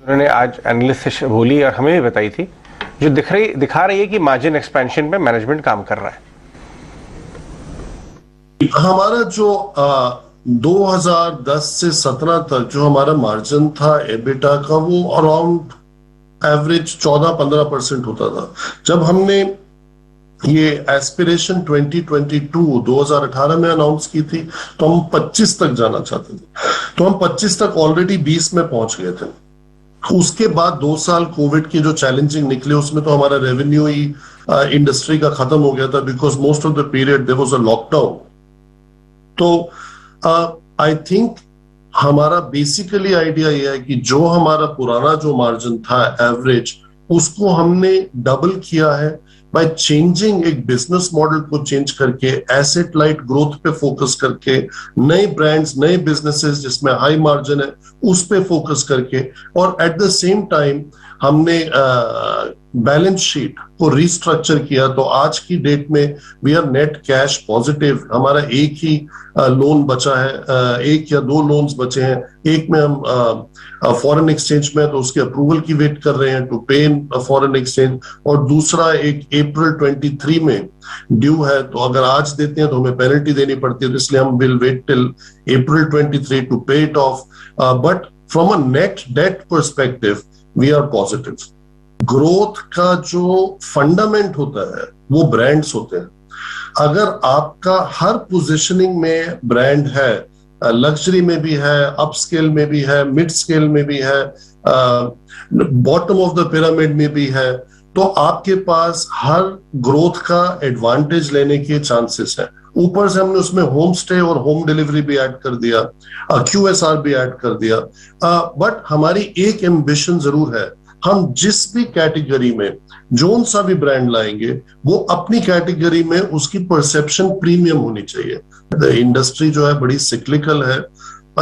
उन्होंने आज एनालिस्ट से बोली और हमें भी बताई थी, जो दिखा रही है कि मार्जिन एक्सपेंशन पे मैनेजमेंट काम कर रहा है। हमारा जो 2010 से 17 तक जो हमारा मार्जिन था एबिटा का, वो अराउंड एवरेज 14-15% होता था। जब हमने ये एस्पिरेशन 2018 में अनाउंस की थी तो हम 25 तक जाना चाहते थे, तो हम 25 तक ऑलरेडी 20 में पहुंच गए थे। उसके बाद 2 साल कोविड के जो चैलेंजिंग निकले उसमें तो हमारा रेवेन्यू ही इंडस्ट्री का खत्म हो गया था, because most of the period there was a lockdown. तो आई थिंक हमारा बेसिकली आइडिया यह है कि जो हमारा पुराना जो मार्जिन था एवरेज, उसको हमने डबल किया है बाय चेंजिंग एक बिजनेस मॉडल को चेंज करके, एसेट लाइट ग्रोथ पे फोकस करके, नए ब्रांड्स नए बिजनेसेस जिसमें हाई मार्जिन है उस पे फोकस करके, और एट द सेम टाइम हमने बैलेंस शीट को रिस्ट्रक्चर किया। तो आज की डेट में we are net cash positive. हमारा एक ही लोन बचा है, 1 या 2 लोन्स बचे हैं। एक में हम फॉरेन एक्सचेंज में, तो उसके अप्रूवल की वेट कर रहे हैं टू पे इन फॉरेन एक्सचेंज, और दूसरा एक अप्रैल 23 में ड्यू है, तो अगर आज देते हैं तो हमें पेनल्टी देनी पड़ती है, तो इसलिए हम will wait till April 23 to pay it off. But from a net date perspective we are positive. Growth का जो फंडामेंट होता है वो ब्रांड्स होते हैं। अगर आपका हर पोजीशनिंग में ब्रांड है, लग्जरी में भी है, अप स्केल में भी है, मिड स्केल में भी है, बॉटम ऑफ द पिरामिड में भी है, तो आपके पास हर ग्रोथ का एडवांटेज लेने के चांसेस हैं। ऊपर से हमने उसमें होम स्टे और होम डिलीवरी भी ऐड कर दिया, QSR भी ऐड कर दिया। बट हमारी एक एम्बिशन जरूर है, हम जिस भी कैटेगरी में जोन सा भी ब्रांड लाएंगे वो अपनी कैटेगरी में उसकी परसेप्शन प्रीमियम होनी चाहिए। द इंडस्ट्री जो है बड़ी सिक्लिकल है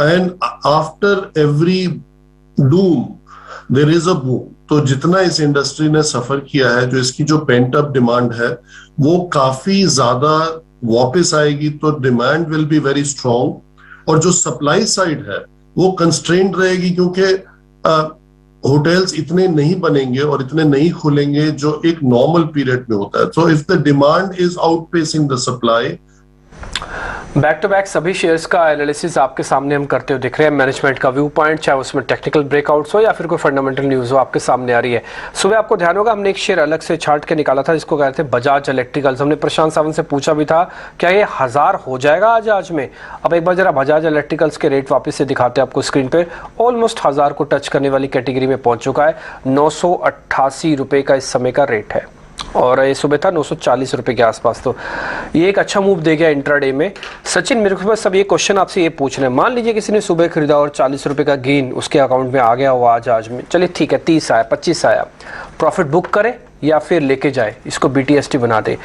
and after every doom there is a boom. तो जितना इस इंडस्ट्री ने सफर किया है, जो इसकी जो पेंट अप डिमांड है वो काफी ज्यादा वापस आएगी, तो demand will be very strong. और जो सप्लाई साइड है वो कंस्ट्रेंट रहेगी, क्योंकि होटल्स इतने नहीं बनेंगे और इतने नहीं खुलेंगे जो एक नॉर्मल पीरियड में होता है। So if the demand is outpacing the supply. Back to back सभी शेयर्स का एनालिसिस आपके सामने हम करते हुए दिख रहे हैं। मैनेजमेंट का व्यू पॉइंट, चाहे उसमें टेक्निकल ब्रेकआउट्स हो या फिर कोई फंडामेंटल न्यूज़ हो, आपके सामने आ रही है। सुबह आपको ध्यान होगा हमने एक शेयर अलग से छाट के निकाला था जिसको कहते थे बजाज इलेक्ट्रिकल्स। हमने प्रशांत सावंत से पूछा भी था क्या ये 1000 हो जाएगा आज में। अब एक बार जरा बजाज इलेक्ट्रिकल्स के रेट वापस से दिखाते हैं आपको स्क्रीन पर। ऑलमोस्ट 1000 को टच करने वाली कैटेगरी में पहुंच चुका है। 988 रुपये का इस समय का रेट है और ये सुबह था 940 रुपये के आसपास। तो ये एक अच्छा मूव दे गया इंट्राडे में। सचिन, मेरे को बस सब ये क्वेश्चन आपसे ये पूछना है, मान लीजिए किसी ने सुबह खरीदा और 40 रुपये का गेन उसके अकाउंट में आ गया हो आज में, चलिए ठीक है 30 आया 25 आया, प्रॉफिट बुक करे या फिर लेके जाए, इसको BTST बना दे?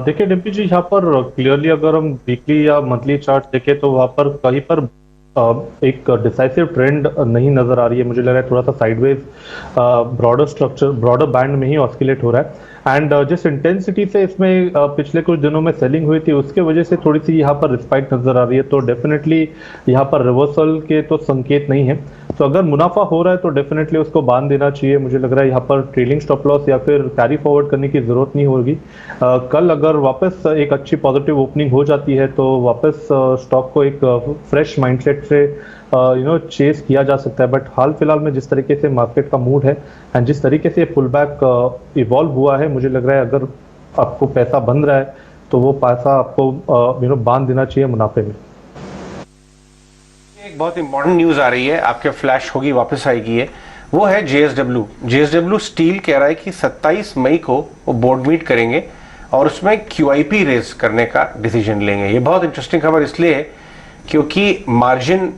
देखिए डिम्पी जी, यहाँ पर क्लियरली अगर हम वीकली या मंथली चार्ट देखें तो वहाँ पर कहीं पर एक डिसाइसिव ट्रेंड नहीं नजर आ रही है। मुझे लग रहा है थोड़ा सा sideways broader structure, broader band में ही ऑस्किलेट हो रहा है। एंड जिस इंटेंसिटी से इसमें पिछले कुछ दिनों में सेलिंग हुई थी उसके वजह से थोड़ी सी यहाँ पर रिस्पाइट नजर आ रही है। तो डेफिनेटली यहाँ पर रिवर्सल के तो संकेत नहीं है। तो अगर मुनाफा हो रहा है तो डेफिनेटली उसको बांध देना चाहिए। मुझे लग रहा है यहाँ पर ट्रेलिंग स्टॉप लॉस या फिर कैरी फॉरवर्ड करने की जरूरत नहीं होगी। कल अगर वापस एक अच्छी पॉजिटिव ओपनिंग हो जाती है तो वापस स्टॉक को एक फ्रेश माइंडसेट से चेस किया जा सकता है। बट हाल फिलहाल में जिस तरीके से मार्केट का मूड है एंड जिस तरीके से पुल बैक इवॉल्व हुआ है, मुझे लग रहा है अगर आपको पैसा बन रहा है तो वो पैसा आपको बांध देना चाहिए मुनाफे में। एक बहुत इंपॉर्टेंट न्यूज आ रही है, आपके फ्लैश होगी, वापस आएगी है, वो है JSW स्टील कह रहा है कि 27 मई को वो बोर्ड मीट करेंगे और उसमें QIP रेज करने का डिसीजन लेंगे। ये बहुत इंटरेस्टिंग खबर इसलिए है क्योंकि मार्जिन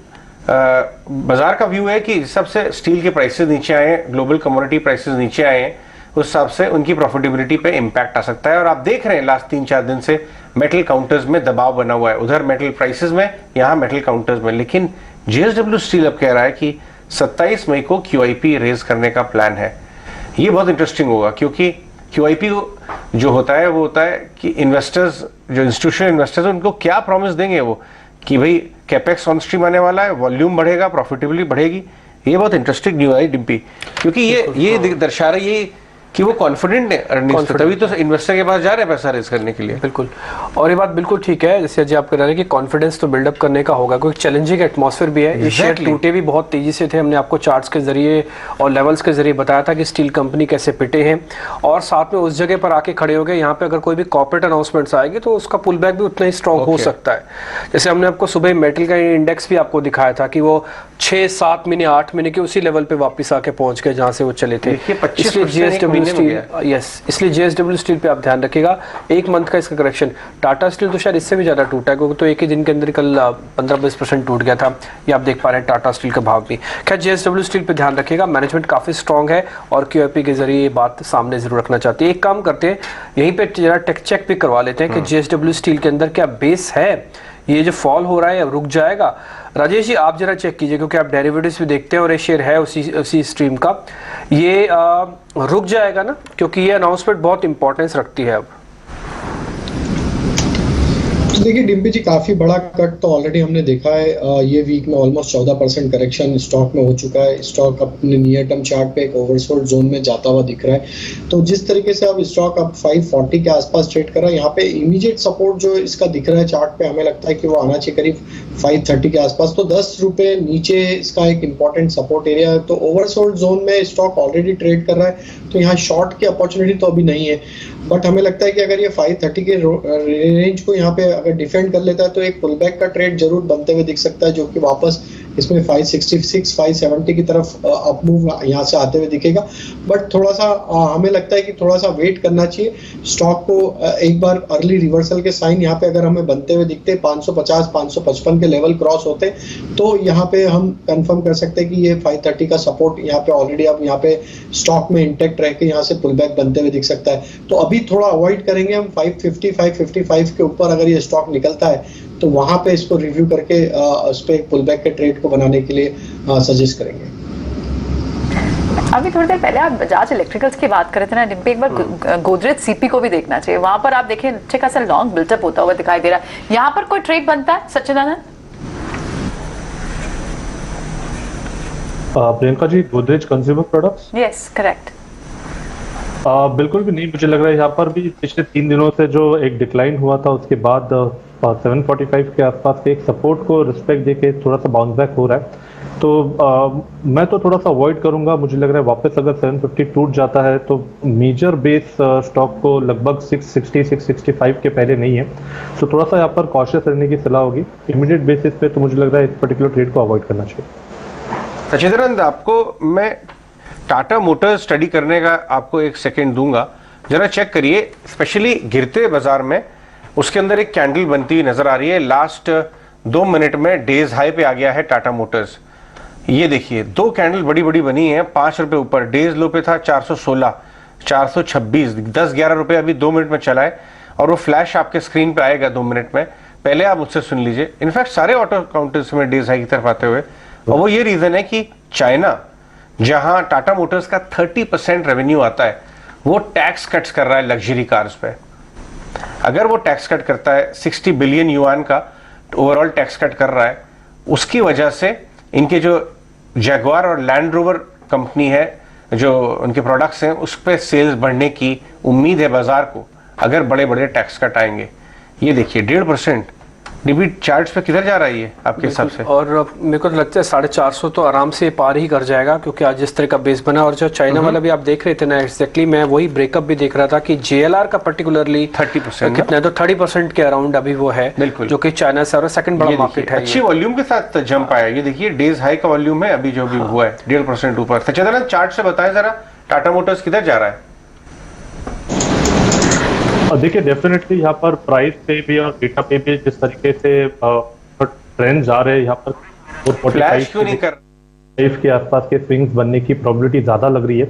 बाजार का व्यू है कि जिस हिसाब से स्टील के प्राइसेस नीचे आए हैं, ग्लोबल कमोडिटी प्राइसेस नीचे आए हैं, उस हिसाब से उनकी प्रॉफिटेबिलिटी पे इम्पैक्ट आ सकता है। और आप देख रहे हैं लास्ट 3-4 दिन से मेटल काउंटर्स में दबाव बना हुआ है, उधर मेटल प्राइसेस में, यहाँ मेटल काउंटर्स में। लेकिन JSW स्टील अब कह रहा है कि 27 मई को QIP रेज करने का प्लान है। ये बहुत इंटरेस्टिंग होगा क्योंकि QIP जो होता है वो होता है कि इन्वेस्टर्स, जो इंस्टीट्यूशनल इन्वेस्टर्स, उनको क्या प्रॉमिस देंगे वो कि भाई कैपेक्स ऑन स्ट्रीम आने वाला है, वॉल्यूम बढ़ेगा, प्रॉफिटेबिलिटी बढ़ेगी। ये बहुत इंटरेस्टिंग न्यूज है डिम्पी, क्योंकि ये दर्शा रही है कि वो कॉन्फिडेंट है अर्निंग्स पे, तभी तो इन्वेस्टर के पास जा रहे हैं पैसा रेज करने के लिए। बिल्कुल, और ये बात बिल्कुल ठीक है जैसे अजय आप कह रहे हैं कि कॉन्फिडेंस तो बिल्डअप करने का होगा, क्योंकि चैलेंजिंग एटमॉस्फेयर भी है। ये शेयर टूटे भी बहुत तेजी से थे, हमने आपको चार्ट्स के जरिए और लेवल्स के जरिए बताया था कि स्टील कंपनी कैसे पिटे हैं और साथ में उस जगह पर आके खड़े हो गए। यहाँ पे अगर कोई भी कॉर्पोरेट अनाउंसमेंट्स आएगी तो उसका पुल बैक भी उतना ही स्ट्रॉन्ग हो सकता है। जैसे हमने आपको सुबह मेटल का इंडेक्स भी आपको दिखाया था कि वो 6-7 महीने 8 महीने के उसी लेवल पे वापस आके पहुंच गए जहां से वो चले थे। इसलिए JSW स्टील, इसलिए JSW स्टील पे आप ध्यान रखिएगा। एक मंथ का इसका करेक्शन, टाटा स्टील तो शायद इससे भी ज्यादा टूटा है क्योंकि तो एक ही दिन के अंदर कल 15-20% टूट गया था। ये आप देख पा रहे हैं टाटा स्टील का भाव भी। खैर JSW स्टील पे ध्यान रखिएगा, मैनेजमेंट काफी स्ट्रांग है और QIP के जरिए ये बात सामने जरूर रखना चाहती है। एक काम करते हैं, यहीं पे जरा टेक चेक भी करवा लेते हैं कि JSW स्टील के अंदर क्या बेस है, ये जो फॉल हो रहा है अब रुक जाएगा। राजेश जी आप जरा चेक कीजिए क्योंकि आप डेरिवेटिव्स भी देखते हैं और ये शेयर है उसी स्ट्रीम का, ये रुक जाएगा ना, क्योंकि ये अनाउंसमेंट बहुत इंपॉर्टेंस रखती है अब। तो देखिए डिम्पी जी, काफी बड़ा कट तो ऑलरेडी हमने देखा है। ये वीक में ऑलमोस्ट 14% करेक्शन स्टॉक में हो चुका है। स्टॉक अपने नियर टर्म चार्ट पे एक ओवरसोल्ड जोन में जाता हुआ दिख रहा है। तो जिस तरीके से अब स्टॉक अब 540 के आसपास ट्रेड कर रहा है, यहाँ पे इमीडिएट सपोर्ट जो इसका दिख रहा है चार्ट पे, हमें लगता है कि वो आना चाहिए करीब 530 के आसपास। तो 10 रुपए नीचे इसका एक इंपॉर्टेंट सपोर्ट एरिया है। तो ओवरसोल्ड जोन में स्टॉक ऑलरेडी ट्रेड कर रहा है, तो यहाँ शॉर्ट की अपॉर्चुनिटी तो अभी नहीं है। बट हमें लगता है कि अगर ये 530 के रेंज को यहाँ पे अगर डिफेंड कर लेता है तो एक पुल बैक का ट्रेड जरूर बनते हुए दिख सकता है, जो कि वापस इसमें 566 570 की तरफ अप मूव यहाँ से आते हुए दिखेगा, बट थोड़ा सा हमें लगता है कि थोड़ा सा वेट करना चाहिए स्टॉक को। एक बार अर्ली रिवर्सल के साइन यहाँ पे अगर हमें बनते हुए दिखते 550 555 के लेवल क्रॉस होते तो यहाँ पे हम कंफर्म कर सकते हैं कि ये 530 का सपोर्ट यहाँ पे ऑलरेडी अब यहाँ पे स्टॉक में इंटेक्ट रह के यहाँ से पुल बैक बनते हुए दिख सकता है। तो अभी थोड़ा अवॉइड करेंगे हम 550 555 के ऊपर अगर ये स्टॉक निकलता है तो वहां पे इसको रिव्यू करके उस पे पुल बैक के ट्रेड को बनाने के लिए सजेस्ट करेंगे। अभी थोड़ी देर पहले आप बजाज इलेक्ट्रिकल्स की बात कर रहे थे ना डिम्पी, एक बार गोदरेज सीपी को भी देखना चाहिए। वहां पर आप देखिए अच्छे खासा लॉन्ग बिल्टअप होता हुआ दिखाई दे रहा है। यहाँ पर कोई ट्रेड बनता है Sachchidanand? Priyanka ji, Godrej consumer products? Yes correct. बिल्कुल भी नहीं, मुझे लग रहा है यहाँ पर भी पिछले 3 दिनों से जो एक डिक्लाइन हुआ था उसके बाद 745 के आसपास के एक सपोर्ट को रिस्पेक्ट देके थोड़ा सा बाउंस बैक हो रहा है। तो मैं तो थोड़ा सा अवॉइड करूंगा। मुझे लग रहा है वापस अगर 750 टूट जाता है तो मेजर बेस स्टॉक को लगभग 660 665 के पहले नहीं है, तो थोड़ा सा यहाँ पर कॉशियस रहने की सलाह होगी। इमीडिएट बेसिस पे तो मुझे लग रहा है इस पर्टिकुलर ट्रेड को अवॉइड करना चाहिए। सच्चिदानंद, आपको मैं टाटा मोटर्स स्टडी करने का आपको 1 सेकेंड दूंगा, जरा चेक करिए। स्पेशली गिरते बाजार में उसके अंदर एक कैंडल बनती हुई नजर आ रही है। लास्ट 2 मिनट में डेज हाई पे आ गया है टाटा मोटर्स। ये देखिए 2 कैंडल बड़ी बड़ी बनी है, 5 रुपए ऊपर। डेज लो पे था 416 426, 10-11 रुपए अभी 2 मिनट में चला है, और वो फ्लैश आपके स्क्रीन पे आएगा 2 मिनट में। पहले आप मुझसे सुन लीजिए। इनफैक्ट सारे ऑटो काउंटर्स में डेज हाई की तरफ आते हुए, और वो ये रीजन है कि चाइना, जहां टाटा मोटर्स का 30% रेवेन्यू आता है, वो टैक्स कट्स कर रहा है लग्जरी कार्स पे। अगर वो टैक्स कट करता है 60 बिलियन युआन का ओवरऑल टैक्स कट कर रहा है, उसकी वजह से इनके जो जैगुआर और लैंड रोवर कंपनी है, जो उनके प्रोडक्ट्स हैं, उस पर सेल्स बढ़ने की उम्मीद है बाजार को, अगर बड़े बड़े टैक्स कट आएंगे। ये देखिए 1.5% डीबी चार्ट्स पे किधर जा रहा है ये आपके हिसाब से? और मेरे को तो लगता है 450 तो आराम से पार ही कर जाएगा, क्योंकि आज जिस तरह का बेस बना। और जो चाइना वाला भी आप देख रहे थे ना, एक्जैक्टली मैं वही ब्रेकअप भी देख रहा था कि JLR का पर्टिकुलरली 30% कितना है, तो 30% के अराउंड अभी वो है, बिल्कुल, जो कि चाइना से और सेकंड बड़ा मार्केट है। अच्छी वॉल्यूम के साथ जंप आया। ये देखिए डेज हाई का वॉल्यूम है अभी जो भी हुआ है 1.5% ऊपर। सच्चिदानंद, चार्ट से बताएं जरा टाटा मोटर्स किधर जा रहा है? देखिए डेफिनेटली यहाँ पर प्राइस पे भी और डेटा पे भी जिस तरीके से ट्रेंड जा रहे हैं, यहाँ पर 445 के आसपास के स्विंग्स बनने की प्रोबेबिलिटी ज्यादा लग रही है।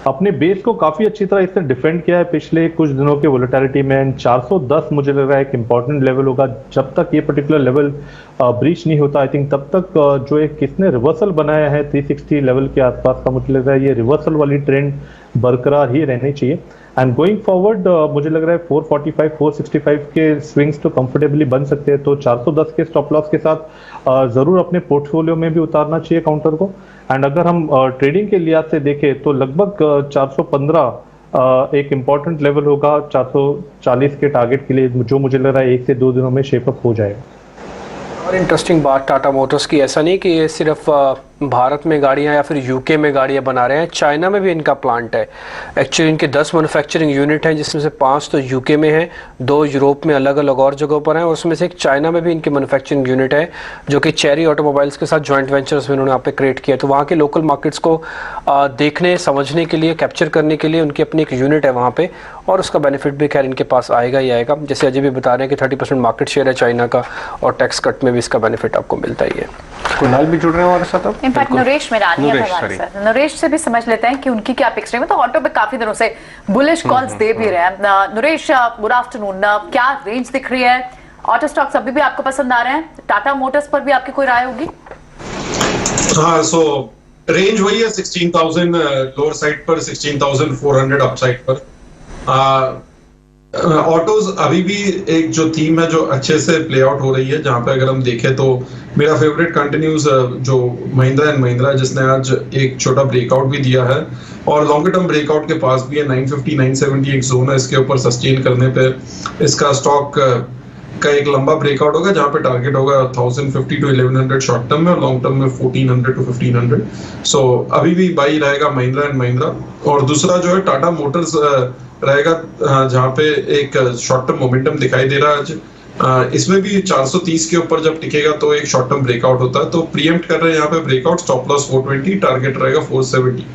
अपने बेस को काफी अच्छी तरह इसने डिफेंड किया है पिछले कुछ दिनों के वोलेटिलिटी में। 410 मुझे लग रहा है एक इंपॉर्टेंट लेवल होगा। जब तक ये पर्टिकुलर लेवल ब्रीच नहीं होता, आई थिंक तब तक जो एक किसने रिवर्सल बनाया है 360 लेवल के आसपास का, मुझे लग रहा है ये रिवर्सल वाली ट्रेंड बरकरार ही रहनी चाहिए। एंड गोइंग फॉरवर्ड मुझे लग रहा है 445 465 के स्विंग्स तो कंफर्टेबली बन सकते हैं। तो 410 के स्टॉप लॉस के साथ जरूर अपने पोर्टफोलियो में भी उतारना चाहिए काउंटर को। एंड अगर हम ट्रेडिंग के लिहाज से देखें तो लगभग 415 एक इम्पॉर्टेंट लेवल होगा 440 के टारगेट के लिए, जो मुझे लग रहा है 1 से 2 दिनों में शेप अप हो जाएगा। और इंटरेस्टिंग बात टाटा मोटर्स की, ऐसा नहीं कि ये सिर्फ भारत में गाड़ियां या फिर यूके में गाड़ियां बना रहे हैं, चाइना में भी इनका प्लांट है। एक्चुअली इनके 10 मैन्युफैक्चरिंग यूनिट हैं, जिसमें से 5 तो यूके में हैं, 2 यूरोप में अलग अलग और जगहों पर हैं, और उसमें से एक चाइना में भी इनकी मैन्युफैक्चरिंग यूनिट है, जो कि चेरी ऑटोमोबाइल्स के साथ जॉइंट वेंचर्स में उन्होंने यहाँ पे क्रिएट किया। तो वहाँ के लोकल मार्केट्स को देखने समझने के लिए, कैप्चर करने के लिए उनकी अपनी एक यूनिट है वहाँ पे, और उसका बेनिफिट भी खैर इनके पास आएगा ही आएगा। जैसे अजय भी बता रहे हैं कि 30% मार्केट शेयर है चाइना का, और टैक्स कट में भी इसका बेनिफिट आपको मिलता ही है। कुणाल भी जुड़ रहे हैं हमारे साथ अब। इनफैक्ट नरेश मेरानी है हमारे साथ। नरेश से भी समझ लेते हैं कि उनकी क्या पिक्स रही है। तो ऑटो पे काफी दिनों से बुलिश कॉल्स दे भी रहे हैं। Naresh, good afternoon. क्या रेंज दिख रही है? ऑटो स्टॉक्स अभी भी आपको पसंद आ रहे हैं? टाटा मोटर्स पर भी आपकी कोई राय होगी? हाँ, सो रेंज वही है 16,000 लोअर साइड पर, 16,400 अप साइड पर। ऑटोज अभी भी एक जो थीम है जो अच्छे से प्ले आउट हो रही है, जहां पे अगर हम देखें तो मेरा फेवरेट कंटिन्यूज जो महिंद्रा एंड महिंद्रा, जिसने आज एक छोटा ब्रेकआउट भी दिया है और लॉन्गर टर्म ब्रेकआउट के पास भी है। 950 970 एक जोन है, इसके ऊपर सस्टेन करने पे इसका स्टॉक का एक लंबा ब्रेकआउट होगा, जहां पे टारगेट होगा 1050 to 1100 शॉर्ट टर्म में, और लॉन्ग टर्म में 1400 to 1500। सो अभी भी बाई रहेगा महिंद्रा एंड महिंद्रा। और दूसरा जो है टाटा मोटर्स रहेगा, जहां पे एक शॉर्ट टर्म मोमेंटम दिखाई दे रहा है आज, इसमें भी 430 के ऊपर जब टिकेगा तो एक शॉर्ट टर्म ब्रेकआउट होता है, तो प्रीएम्प्ट कर रहे हैं यहाँ पे ब्रेकआउट, स्टॉप लॉस 420, टारगेट रहेगा 470।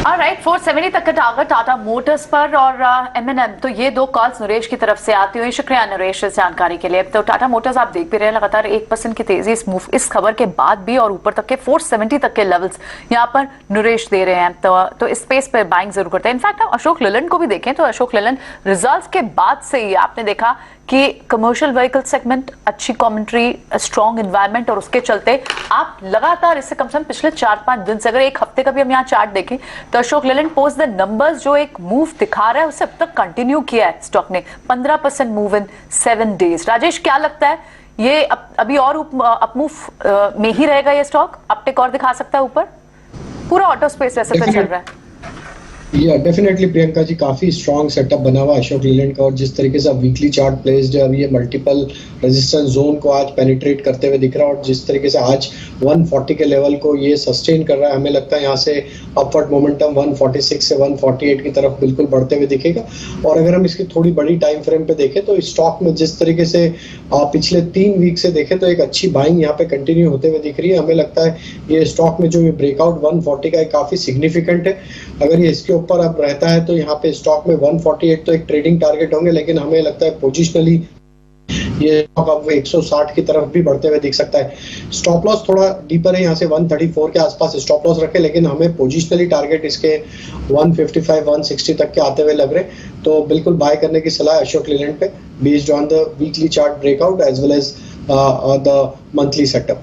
ऑलराइट, 470 तक का टारगेट टाटा मोटर्स पर और M&M, तो ये दो कॉल्स नरेश की तरफ से आती हुई। शुक्रिया नरेश इस जानकारी के लिए। तो टाटा मोटर्स आप देख भी रहे हैं लगातार 1% की तेजी इस खबर के बाद भी, और ऊपर तक के 470 तक के लेवल्स यहाँ पर नरेश दे रहे हैं। तो इस स्पेस पर बाइंग जरूर करते हैं। इनफैक्ट आप अशोक लेलैंड को भी देखें तो अशोक लेलैंड रिजल्ट्स के बाद से ही आपने देखा कि कमर्शियल व्हीकल सेगमेंट, अच्छी कमेंट्री, स्ट्रॉन्ग एनवायरनमेंट, और उसके चलते आप लगातार इससे कम से कम पिछले 4-5 दिन से, अगर एक हफ्ते का भी हम यहाँ चार्ट देखें तो Ashok Leyland post the numbers जो एक मूव दिखा रहा है उसे अब तक कंटिन्यू किया है स्टॉक ने। 15% मूव इन 7 डेज। राजेश, क्या लगता है ये अभी और अपमूव में ही रहेगा ये स्टॉक? अपटेक और दिखा सकता है ऊपर? पूरा ऑटो स्पेस वैसे तो चल रहा है। या डेफिनेटली प्रियंका जी, काफी स्ट्रॉन्ग सेटअप बना हुआ अशोक लेलैंड का, और जिस तरीके से वीकली चार्ट प्लेस्ड है, अब ये मल्टीपल रेजिस्टेंस जोन को आज पेनिट्रेट करते हुए दिख रहा है, और जिस तरीके से आज 140 के लेवल को ये सस्टेन कर रहा है, हमें लगता है यहाँ से अपवर्ड मोमेंटम 146 से 148 की तरफ बिल्कुल बढ़ते हुए दिखेगा। और अगर हम इसकी थोड़ी बड़ी टाइम फ्रेम पे देखें तो स्टॉक में जिस तरीके से पिछले 3 वीक से देखें तो एक अच्छी बाइंग यहाँ पे कंटिन्यू होते हुए दिख रही है। हमें लगता है ये स्टॉक में जो ये ब्रेकआउट 140 का काफी सिग्निफिकेंट है। अगर ये इसके ऊपर अब रहता है तो यहाँ पे स्टॉक में 148 तो एक ट्रेडिंग टारगेट होंगे, लेकिन हमें लगता है पोजिशनली ये स्टॉक अब 160 की तरफ भी बढ़ते हुए दिख सकता है। स्टॉप लॉस थोड़ा डीपर है, यहाँ से 134 के आसपास स्टॉप लॉस रखे, लेकिन हमें पोजिशनली टारगेट इसके 155-160 तक के आते हुए लग रहे, तो बिल्कुल बाय करने की सलाह अशोक लेलैंड पे based on the weekly chart breakout as well as the monthly setup.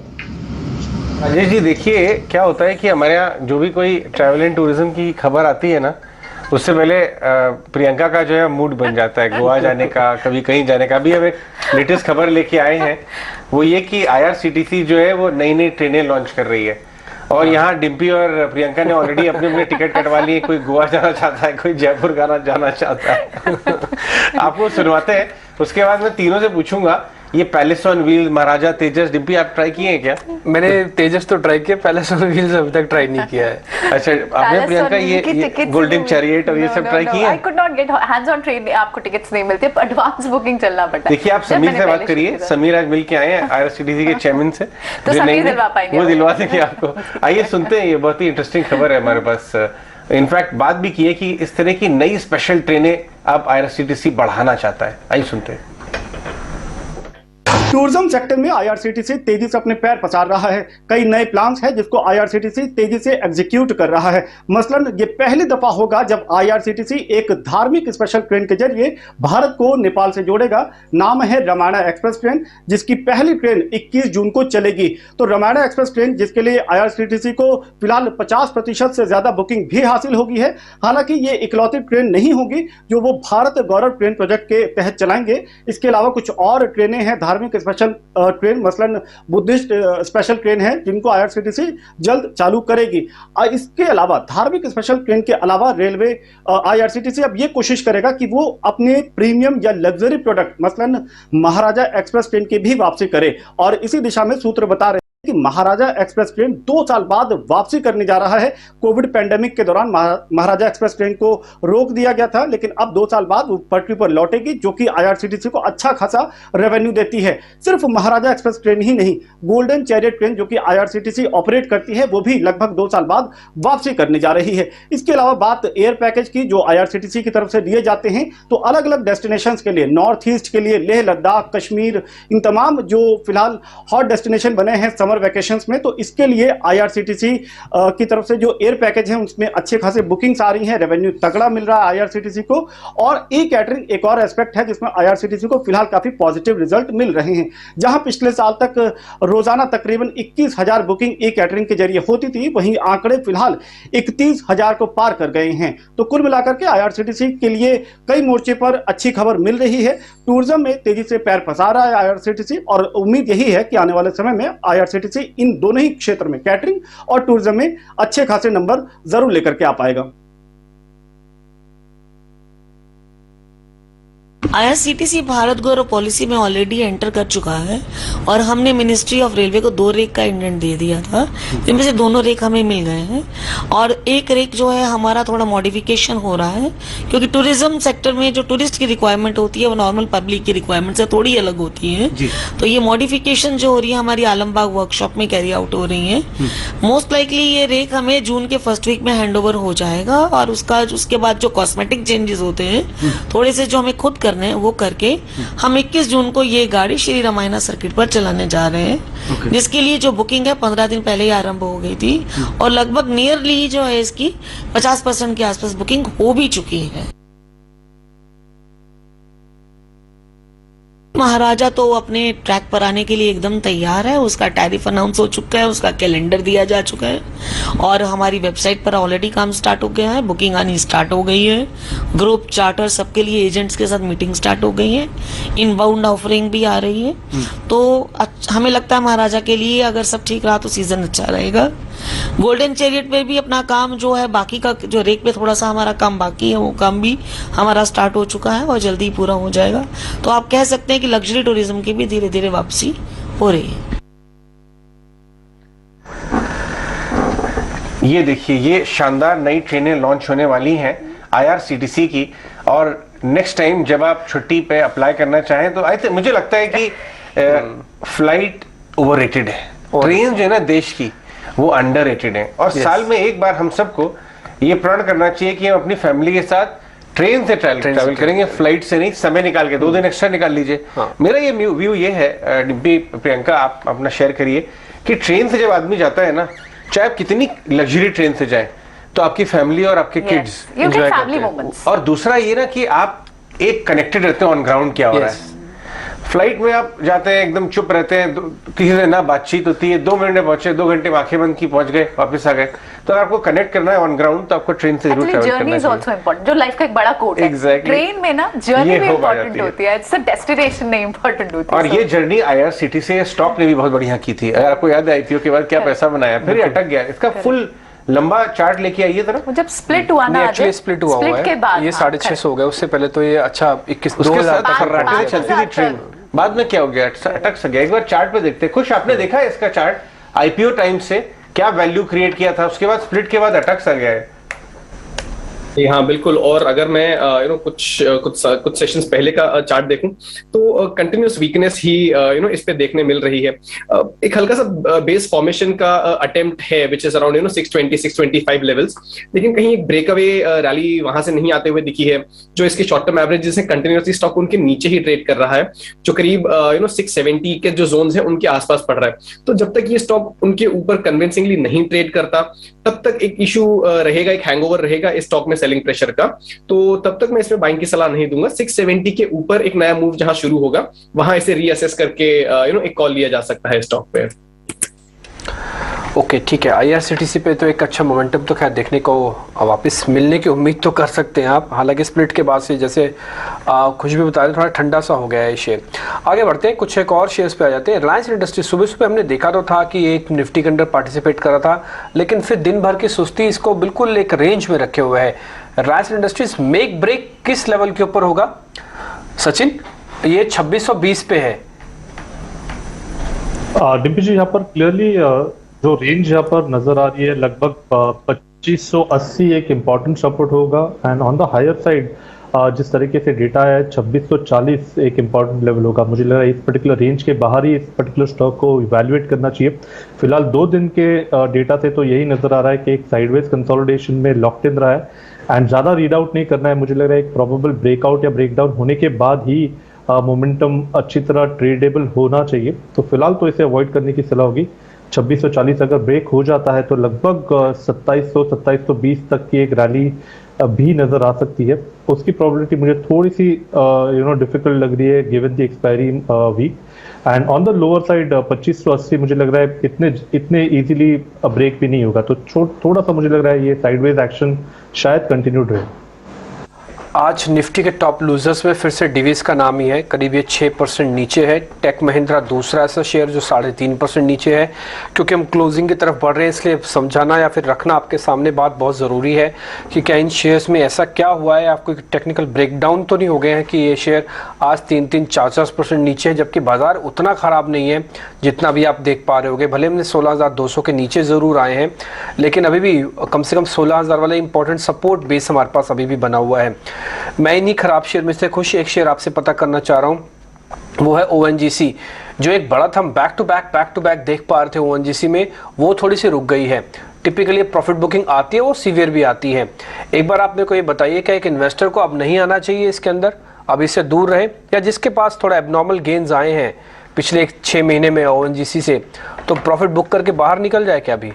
Ajay ji, देखिए क्या होता है कि हमारे यहाँ जो भी कोई ट्रैवल एंड टूरिज्म की खबर आती है ना, उससे पहले प्रियंका का जो है मूड बन जाता है गोवा जाने का, कभी कहीं जाने का। अभी हम एक लेटेस्ट खबर लेके आए हैं, वो ये कि IRCTC जो है वो नई नई ट्रेनें लॉन्च कर रही है, और यहाँ डिम्पी और प्रियंका ने ऑलरेडी अपने अपने टिकट कटवा लिए। कोई गोवा जाना चाहता है, कोई जयपुर जाना चाहता है। आपको सुनवाते हैं, उसके बाद मैं तीनों से पूछूंगा ये पैलेस ऑन व्हील्स, महाराजा तेजस, डिम्पी आप ट्राई किए हैं क्या? मैंने तेजस तो ट्राई किया, पैलेस ऑन व्हील्स अभी तक ट्राई नहीं किया है। अच्छा, आपने प्रियंका ये गोल्डन चैरियट और ये सब ट्राई किए हैं? I could not gate hands on train, आपको टिकट्स नहीं मिलते, एडवांस बुकिंग चलना पड़ता है। देखिए, आप समीर से बात करिए, समीर आज मिल के आए हैं IRCTC के चेयरमैन से, तो समीर दिलवा पाएंगे, वो दिलवा देंगे आपको। आइए सुनते हैं, ये बहुत ही इंटरेस्टिंग खबर है हमारे पास। इनफैक्ट बात भी की है कि इस तरह की नई स्पेशल ट्रेनें अब IRCTC बढ़ाना चाहता है। आइए सुनते हैं। टूरिज्म सेक्टर में IRCTC तेजी से अपने पैर पसार रहा है। कई नए प्लान्स हैं जिसको IRCTC तेजी से एग्जीक्यूट कर रहा है। मसलन ये पहली दफा होगा जब IRCTC एक धार्मिक स्पेशल ट्रेन के जरिए भारत को नेपाल से जोड़ेगा। नाम है रामायण एक्सप्रेस ट्रेन, जिसकी पहली ट्रेन 21 जून को चलेगी। तो रामायण एक्सप्रेस ट्रेन जिसके लिए IRCTC को फिलहाल 50% से ज्यादा बुकिंग भी हासिल होगी है। हालांकि ये इकलौती ट्रेन नहीं होगी जो वो भारत गौरव ट्रेन प्रोजेक्ट के तहत चलाएंगे। इसके अलावा कुछ और ट्रेनें हैं धार्मिक स्पेशल ट्रेन, मसलन बुद्धिस्ट स्पेशल ट्रेन है जिनको IRCTC जल्द चालू करेगी। इसके अलावा धार्मिक स्पेशल ट्रेन के अलावा रेलवे IRCTC अब ये कोशिश करेगा कि वो अपने प्रीमियम या लग्जरी प्रोडक्ट मसलन महाराजा एक्सप्रेस ट्रेन की भी वापसी करे, और इसी दिशा में सूत्र बता रहे कि महाराजा एक्सप्रेस ट्रेन 2 साल बाद वापसी करने जा रहा है। कोविड पैंडेमिक के दौरान महाराजा एक्सप्रेस ट्रेन को रोक दिया गया था, लेकिन अब 2 साल बाद वो पटरी पर लौटेगी, जो कि IRCTC को अच्छा खासा रेवेन्यू देती है। सिर्फ महाराजा एक्सप्रेस ट्रेन ही नहीं, गोल्डन चैरियट ट्रेन जो कि IRCTC ऑपरेट करती है वो भी लगभग 2 साल बाद वापसी करने जा रही है। इसके अलावा बात एयर पैकेज की जो IRCTC की तरफ से दिए जाते हैं, तो अलग अलग डेस्टिनेशन के लिए, नॉर्थ ईस्ट के लिए लेह लद्दाख, कश्मीर, इन तमाम जो फिलहाल हॉट डेस्टिनेशन बने हैं समर वैकेशंस में, तो इसके लिए IRCTC की तरफ से जो एयर पैकेज है उसमें अच्छे खासे बुकिंग्स आ रही हैं, रेवेन्यू तगड़ा मिल रहा है IRCTC को। और ई कैटरिंग एक और एस्पेक्ट है जिसमें IRCTC को फिलहाल काफी पॉजिटिव रिजल्ट मिल रहे हैं। जहां पिछले साल तक रोजाना तकरीबन 21,000 बुकिंग ई कैटरिंग के जरिए होती थी, वहीं आंकड़े फिलहाल 31,000 को पार कर गए हैं। तो कुल मिलाकर के IRCTC के लिए कई मोर्चे पर अच्छी खबर मिल रही है। टूरिज्म में तेजी से पैर फंसा रहा है IRCTC, और उम्मीद यही है कि आने वाले समय में IRCTC इन दोनों ही क्षेत्र में, कैटरिंग और टूरिज्म में, अच्छे खासे नंबर जरूर लेकर के आ पाएगा। IRCTC भारत गौरव पॉलिसी में ऑलरेडी एंटर कर चुका है और हमने मिनिस्ट्री ऑफ रेलवे को 2 रेक का इंडेंट दे दिया था, जिनमें से दोनों रेक हमें मिल गए हैं और एक रेक जो है हमारा थोड़ा मॉडिफिकेशन हो रहा है, क्योंकि टूरिज्म सेक्टर में जो टूरिस्ट की रिक्वायरमेंट होती है वो नॉर्मल पब्लिक की रिक्वायरमेंट से थोड़ी अलग होती है। तो ये मॉडिफिकेशन जो हो रही है हमारी आलमबाग वर्कशॉप में कैरी आउट हो रही है। मोस्ट लाइकली ये रेक हमें जून के फर्स्ट वीक में हैंडओवर हो जाएगा और उसके बाद जो कॉस्मेटिक चेंजेस होते हैं थोड़े से जो हमें खुद करने हैं वो करके हम 21 जून को ये गाड़ी श्री रामायणा सर्किट पर चलाने जा रहे हैं, जिसके लिए जो बुकिंग है 15 दिन पहले ही आरंभ हो गई थी और लगभग नियरली जो है इसकी 50% के आसपास बुकिंग हो भी चुकी है। महाराजा तो अपने ट्रैक पर आने के लिए एकदम तैयार है, उसका टैरिफ अनाउंस हो चुका है, उसका कैलेंडर दिया जा चुका है और हमारी वेबसाइट पर ऑलरेडी काम स्टार्ट हो गया है, बुकिंग आनी स्टार्ट हो गई है, ग्रुप चार्टर सबके लिए एजेंट्स के साथ मीटिंग स्टार्ट हो गई है, इनबाउंड ऑफरिंग भी आ रही है। तो हमें लगता है महाराजा के लिए अगर सब ठीक रहा तो सीजन अच्छा रहेगा। गोल्डन चैरियट पे भी अपना काम जो है बाकी का जो रेक पे थोड़ा सा हमारा काम बाकी है वो काम भी हमारा स्टार्ट हो चुका है और जल्दी पूरा हो जाएगा। तो आप कह सकते हैं कि लग्जरी टूरिज्म की भी धीरे धीरे वापसी हो रही है। ये देखिए, ये शानदार नई ट्रेनें लॉन्च होने वाली हैं IRCTC की और नेक्स्ट टाइम जब आप छुट्टी पे अप्लाई करना चाहें तो मुझे लगता है कि फ्लाइट ओवररेटेड है, ट्रेन जो है ना देश की वो अंडररेटेड है और साल में एक बार हम सबको ये प्रण करना चाहिए कि हम अपनी फैमिली के साथ ट्रेन से ट्रैवल करेंगे, फ्लाइट से नहीं। समय निकाल के 2 दिन एक्स्ट्रा निकाल लीजिए। मेरा ये व्यू ये है, डिम्पी प्रियंका आप अपना शेयर करिए कि ट्रेन से जब आदमी जाता है ना, चाहे आप कितनी लग्जरी ट्रेन से जाए तो आपकी फैमिली और आपके किड्स एंजॉय करते हैं। और दूसरा ये ना कि आप एक कनेक्टेड रहते हो ऑन ग्राउंड क्या हो रहा है। फ्लाइट में आप जाते हैं एकदम चुप रहते हैं, किसी से ना बातचीत होती है, 2 मिनट में पहुंचे, 2 घंटे में आंखें बंद की पहुंच गए, वापस आ गए। तो अगर आपको कनेक्ट करना है ऑन ग्राउंड तो आपको ट्रेन से जरूर ट्रैवल करना चाहिए। जो लाइफ का एक बड़ा कोट है। Exactly. ट्रेन में ना जर्नी भी इंपॉर्टेंट होती है, इट्स अ डेस्टिनेशन नहीं इंपॉर्टेंट होती है। और ये जर्नी IRCTC से स्टॉक ने भी बहुत बढ़िया की थी। अगर आपको याद है IPO के बाद क्या पैसा बनाया, फिर ये अटक गया। इसका फुल लंबा चार्ट लेके आइए जरा। जब स्प्लिट हुआ ना, एक्चुअली स्प्लिट हुआ हुआ है, ये 650 हो गया। उससे पहले तो ये अच्छा 21 2000 चलती थी ट्रेन, बाद में क्या हो गया, अटक सा गया। एक बार चार्ट पे देखते हैं। खुश आपने देखा है इसका चार्ट IPO टाइम से क्या वैल्यू क्रिएट किया था, उसके बाद स्प्लिट के बाद अटक सा गया है। जी हाँ, बिल्कुल। और अगर मैं कुछ सेशंस पहले का चार्ट देखूं तो कंटिन्यूस वीकनेस ही इस पे देखने मिल रही है। एक हल्का सा बेस फॉर्मेशन का अटेम्प्ट है विच इज अराउंड 620 625 लेवल्स, लेकिन कहीं एक ब्रेकअवे रैली वहां से नहीं आते हुए दिखी है। जो इसकी शॉर्ट टर्म एवरेज जिससे कंटिन्यूसली स्टॉक उनके नीचे ही ट्रेड कर रहा है, जो करीब 670 के जो जोन्स हैं उनके आसपास पड़ रहा है। तो जब तक ये स्टॉक उनके ऊपर कन्विंसिंगली नहीं ट्रेड करता तब तक एक इशू रहेगा, एक हैंगओवर रहेगा इस स्टॉक में सेलिंग प्रेशर का। तो तब तक मैं इसमें बाइंग की सलाह नहीं दूंगा। 670 के ऊपर एक नया मूव जहां शुरू होगा वहां इसे रीअसेस करके एक कॉल लिया जा सकता है स्टॉक पे। ओके, ठीक है। IRCTC पे तो एक अच्छा मोमेंटम तो खैर देखने को वापस मिलने की उम्मीद तो कर सकते हैं आप। हालांकि स्प्लिट के बाद से जैसे कुछ भी बता रहे थोड़ा ठंडा सा हो गया है शेयर। आगे बढ़ते हैं, कुछ एक और शेयर्स पे आ जाते हैं। रिलायंस इंडस्ट्रीज सुबह सुबह हमने देखा तो था कि एक निफ्टी के अंदर पार्टिसिपेट कर रहा था, लेकिन फिर दिन भर की सुस्ती इसको बिल्कुल एक रेंज में रखे हुए है। रिलायंस इंडस्ट्रीज मेक ब्रेक किस लेवल के ऊपर होगा सचिन? ये 2620 पे है। डिम्पी जी, यहाँ पर क्लियरली जो रेंज यहाँ पर नजर आ रही है लगभग 2580 एक इम्पॉर्टेंट सपोर्ट होगा। And on the higher side जिस तरीके से डेटा है 2640 एक इम्पॉर्टेंट लेवल होगा। मुझे लग रहा है इस पर्टिकुलर रेंज के बाहर ही इस पर्टिकुलर स्टॉक को इवैल्यूएट करना चाहिए। फिलहाल 2 दिन के डेटा से तो यही नजर आ रहा है कि एक साइडवेज कंसोलिडेशन में लॉक्ड इन रहा है एंड ज़्यादा रीड आउट नहीं करना है। मुझे लग रहा है एक प्रोबेबल ब्रेकआउट या ब्रेकडाउन होने के बाद ही मोमेंटम अच्छी तरह ट्रेडेबल होना चाहिए। तो फिलहाल तो इसे अवॉइड करने की सलाह होगी। 2640 अगर ब्रेक हो जाता है तो लगभग 2700-2720 तक की एक रैली भी नजर आ सकती है। उसकी प्रोबेबिलिटी मुझे थोड़ी सी डिफिकल्ट लग रही है given the expiry week. And on the lower side 2580 मुझे लग रहा है इतने इजीली ब्रेक भी नहीं होगा। तो थोड़ा सा मुझे लग रहा है ये साइडवेज एक्शन शायद कंटिन्यूड रहे। आज निफ्टी के टॉप लूजर्स में फिर से डिवीज का नाम ही है, करीब ये 6% नीचे है। टेक महिंद्रा दूसरा ऐसा शेयर जो 3.5% नीचे है। क्योंकि हम क्लोजिंग की तरफ बढ़ रहे हैं इसलिए समझाना या फिर रखना आपके सामने बात बहुत ज़रूरी है कि क्या इन शेयर्स में ऐसा क्या हुआ है, आपको टेक्निकल ब्रेकडाउन तो नहीं हो गए हैं कि ये शेयर आज 3-4% नीचे है, जबकि बाजार उतना ख़राब नहीं है जितना भी आप देख पा रहे होगे। भले हमने 16,200 के नीचे ज़रूर आए हैं, लेकिन अभी भी कम से कम 16,000 वाला इंपॉर्टेंट सपोर्ट बेस हमारे पास अभी भी बना हुआ है। मैं इन्हीं खराब शेयर में से खुश एक शेयर आपसे पता करना चाह रहा हूँ, वो है ONGC। जो एक बड़ा था, हम बैक टू बैक देख पा रहे थे ONGC में, वो थोड़ी सी रुक गई है। टिपिकली प्रॉफिट बुकिंग आती है, वो सीवियर भी आती है। एक बार आप मेरे को ये बताइए कि एक इन्वेस्टर को अब नहीं आना चाहिए इसके अंदर, अब इससे दूर रहे, या जिसके पास थोड़ा एबनॉर्मल गेन्स आए हैं पिछले 6 महीने में ONGC से, तो प्रॉफिट बुक करके बाहर निकल जाए क्या अभी?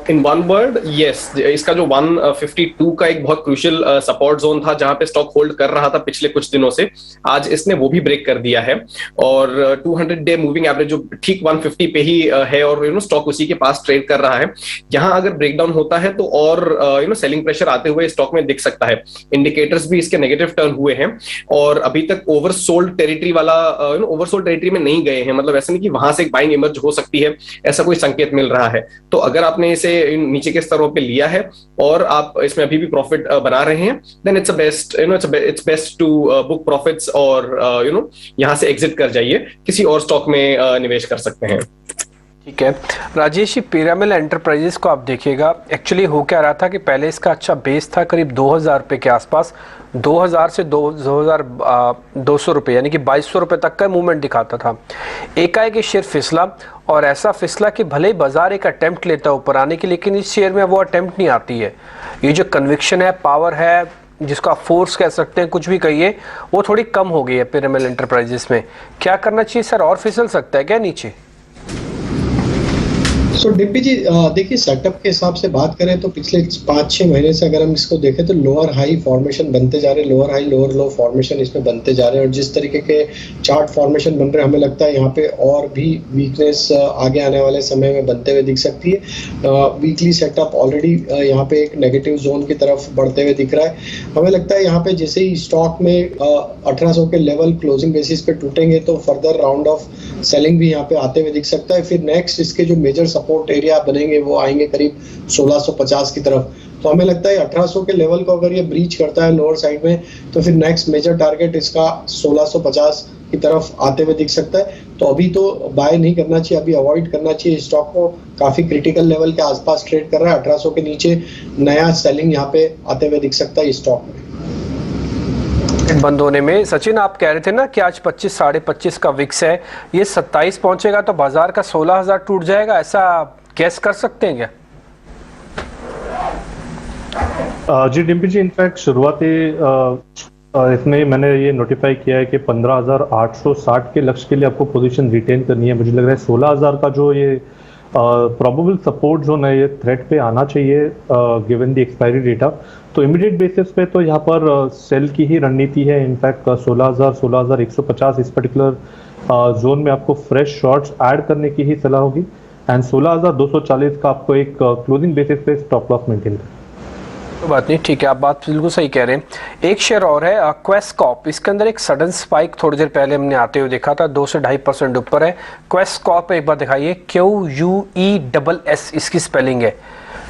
इन वन वर्ड यस, इसका जो 152 का एक बहुत क्रूशियल सपोर्ट जोन था जहां पे स्टॉक होल्ड कर रहा था पिछले कुछ दिनों से, आज इसने वो भी ब्रेक कर दिया है। और 200 डे मूविंग एवरेज जो ठीक 150 पे ही है और स्टॉक उसी के पास ट्रेड कर रहा है। यहाँ अगर ब्रेकडाउन होता है तो और सेलिंग प्रेशर आते हुए स्टॉक में दिख सकता है। इंडिकेटर्स भी इसके नेगेटिव टर्न हुए हैं और अभी तक ओवरसोल्ड टेरिटरी वाला ओवरसोल्ड टेरिटरी में नहीं गए हैं, मतलब ऐसा नहीं कि वहां से एक बाइंग इमर्ज हो सकती है, ऐसा कोई संकेत मिल रहा है। तो अगर आपने इसे नीचे के स्तरों पे लिया है और आप इसमें अभी भी प्रॉफिट बना रहे हैं, then it's best to book profits और यहां से एग्जिट कर जाइए, किसी और स्टॉक में निवेश कर सकते हैं। ठीक है राजेश, पिरामिल एंटरप्राइजेस को आप देखिएगा, एक्चुअली हो क्या रहा था कि पहले इसका अच्छा बेस था करीब 2,000 रुपये के आसपास, 2,000 से 2,200 रुपये यानी कि 2,200 रुपये तक का मूवमेंट दिखाता था। एकाएक शेयर फिसला और ऐसा फिसला कि भले ही बाजार एक अटेम्प्ट लेता है ऊपर आने की, लेकिन इस शेयर में वो अटेम्प्ट नहीं आती है। ये जो कन्विक्शन है, पावर है, जिसको आप फोर्स कह सकते हैं, कुछ भी कहिए, वो थोड़ी कम हो गई है पिरामिल एंटरप्राइजेस में। क्या करना चाहिए सर, और फिसल सकता है क्या नीचे? सो डिप्पी जी देखिए, सेटअप के हिसाब से बात करें तो पिछले 5-6 महीने से अगर हम इसको देखें तो लोअर हाई फॉर्मेशन बनते जा रहे हैं, लोअर हाई लोअर लो फॉर्मेशन इसमें बनते जा रहे हैं। और जिस तरीके के चार्ट फॉर्मेशन बन रहे हैं, हमें लगता है यहाँ पे और भी वीकनेस आगे आने वाले समय में बनते हुए दिख सकती है। वीकली सेटअप ऑलरेडी यहाँ पे एक नेगेटिव जोन की तरफ बढ़ते हुए दिख रहा है। हमें लगता है यहाँ पे जैसे ही स्टॉक में 1800 के लेवल क्लोजिंग बेसिस पे टूटेंगे तो फर्दर राउंड ऑफ सेलिंग भी यहाँ पे आते हुए दिख सकता है। फिर नेक्स्ट इसके जो मेजर सपोर्ट एरिया बनेंगे वो आएंगे करीब 1650 की तरफ। तो हमें लगता है 1800 के लेवल को अगर ये ब्रीच करता है लोअर साइड में, तो फिर नेक्स्ट मेजर टारगेट इसका 1650 की तरफ आते हुए दिख सकता है। तो अभी तो बाय नहीं करना चाहिए, अभी अवॉइड करना चाहिए। स्टॉक को काफी क्रिटिकल लेवल के आसपास ट्रेड कर रहा है, 1800 के नीचे नया सेलिंग यहाँ पे आते हुए दिख सकता है इस स्टॉक में। बंद होने में सचिन आप कह रहे थे ना कि आज 25 साढ़े 25 का विक्स है, ये 27 पहुंचेगा तो बाजार का 16,000 टूट जाएगा, ऐसा कैस कर सकते हैं क्या? जी डिम्पी जी, इनफैक्ट शुरुआती इसमें मैंने ये नोटिफाई किया है कि 15,860 के लक्ष्य के लिए आपको पोजीशन रिटेन करनी है। मुझे लग रहा है 16,000 का जो ये प्रोबेबल सपोर्ट जोन है, ये थ्रेट पे आना चाहिए गिवन द एक्सपायरी डेटा। तो इमीडिएट बेसिस पे तो यहाँ पर सेल की ही रणनीति है। इनफैक्ट 16,000 16,150 इस पर्टिकुलर जोन में आपको फ्रेश शॉर्ट्स ऐड करने की ही सलाह होगी। एंड 16,240 का आपको एक क्लोजिंग बेसिस पे स्टॉप लॉस मेंटेन करना। बात नहीं, ठीक है, आप बात बिल्कुल सही कह रहे हैं। एक शेयर और है क्वेस्कॉप, इसके अंदर एक सडन स्पाइक थोड़ी देर पहले हमने आते हुए देखा था, 2 से 2.5% ऊपर है। क्वेस्कॉप एक बार दिखाइए, QUESS इसकी स्पेलिंग है।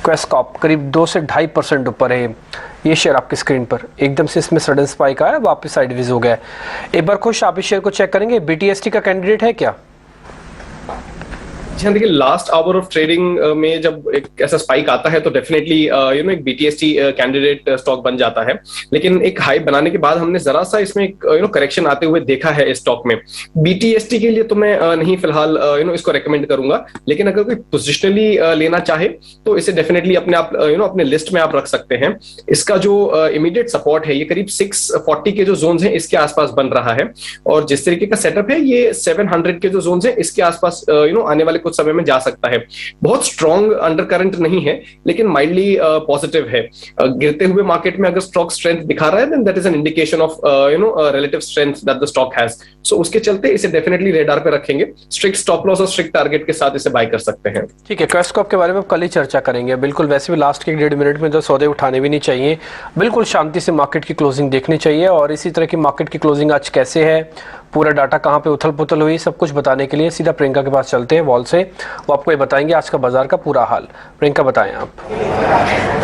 क्वेस्कॉप करीब 2 से 2.5% ऊपर है ये शेयर आपकी स्क्रीन पर। एकदम से इसमें सडन स्पाइक आया, वापस साइडवेज हो गया। एक बार खुश आप इस शेयर को चेक करेंगे, BTST का कैंडिडेट है क्या? देखिए लास्ट आवर ऑफ ट्रेडिंग में जब एक ऐसा स्पाइक आता है तो डेफिनेटली एक BTST कैंडिडेट स्टॉक बन जाता है। लेकिन एक हाई बनाने के बाद हमने जरा सा इसमें करेक्शन आते हुए देखा है इस स्टॉक में। BTST के लिए तो मैं नहीं फिलहाल इसको रेकमेंड करूंगा, लेकिन अगर कोई पोजिशनली लेना चाहे तो इसे डेफिनेटली अपने आप अपने लिस्ट में आप रख सकते हैं। इसका जो इमीडिएट सपोर्ट है ये करीब 640 के जो जोन्स हैं इसके आसपास बन रहा है, और जिस तरीके का सेटअप है ये 700 के जो जोन्स हैं इसके आसपास आने वाले कुछ समय में जा सकता है। बहुत स्ट्रॉन्ग अंडरकरंट नहीं है लेकिन माइल्डली पॉजिटिव है। गिरते हुए मार्केट में अगर स्टॉक स्ट्रेंथ दिखा रहा है then that is an indication of relative strength that the stock has. So उसके चलते इसे डेफिनेटली रेडार पे रखेंगे, स्ट्रिक्ट स्टॉप लॉस और स्ट्रिक्ट टारगेट के साथ इसे बाय कर सकते हैं। ठीक है, क्वेस्टकॉप के बारे में कल ही चर्चा करेंगे। बिल्कुल, वैसे भी लास्ट के 1.5 मिनट में तो सौदे उठाने भी नहीं चाहिए, बिल्कुल शांति से मार्केट की क्लोजिंग देखनी चाहिए। और इसी तरह की मार्केट की क्लोजिंग आज कैसे है, पूरा डाटा कहाँ पे उथल पुथल हुई, सब कुछ बताने के लिए सीधा प्रियंका के पास चलते हैं वॉल से। वो आपको ये बताएंगे आज का बाजार का पूरा हाल। प्रियंका, बताएं आप।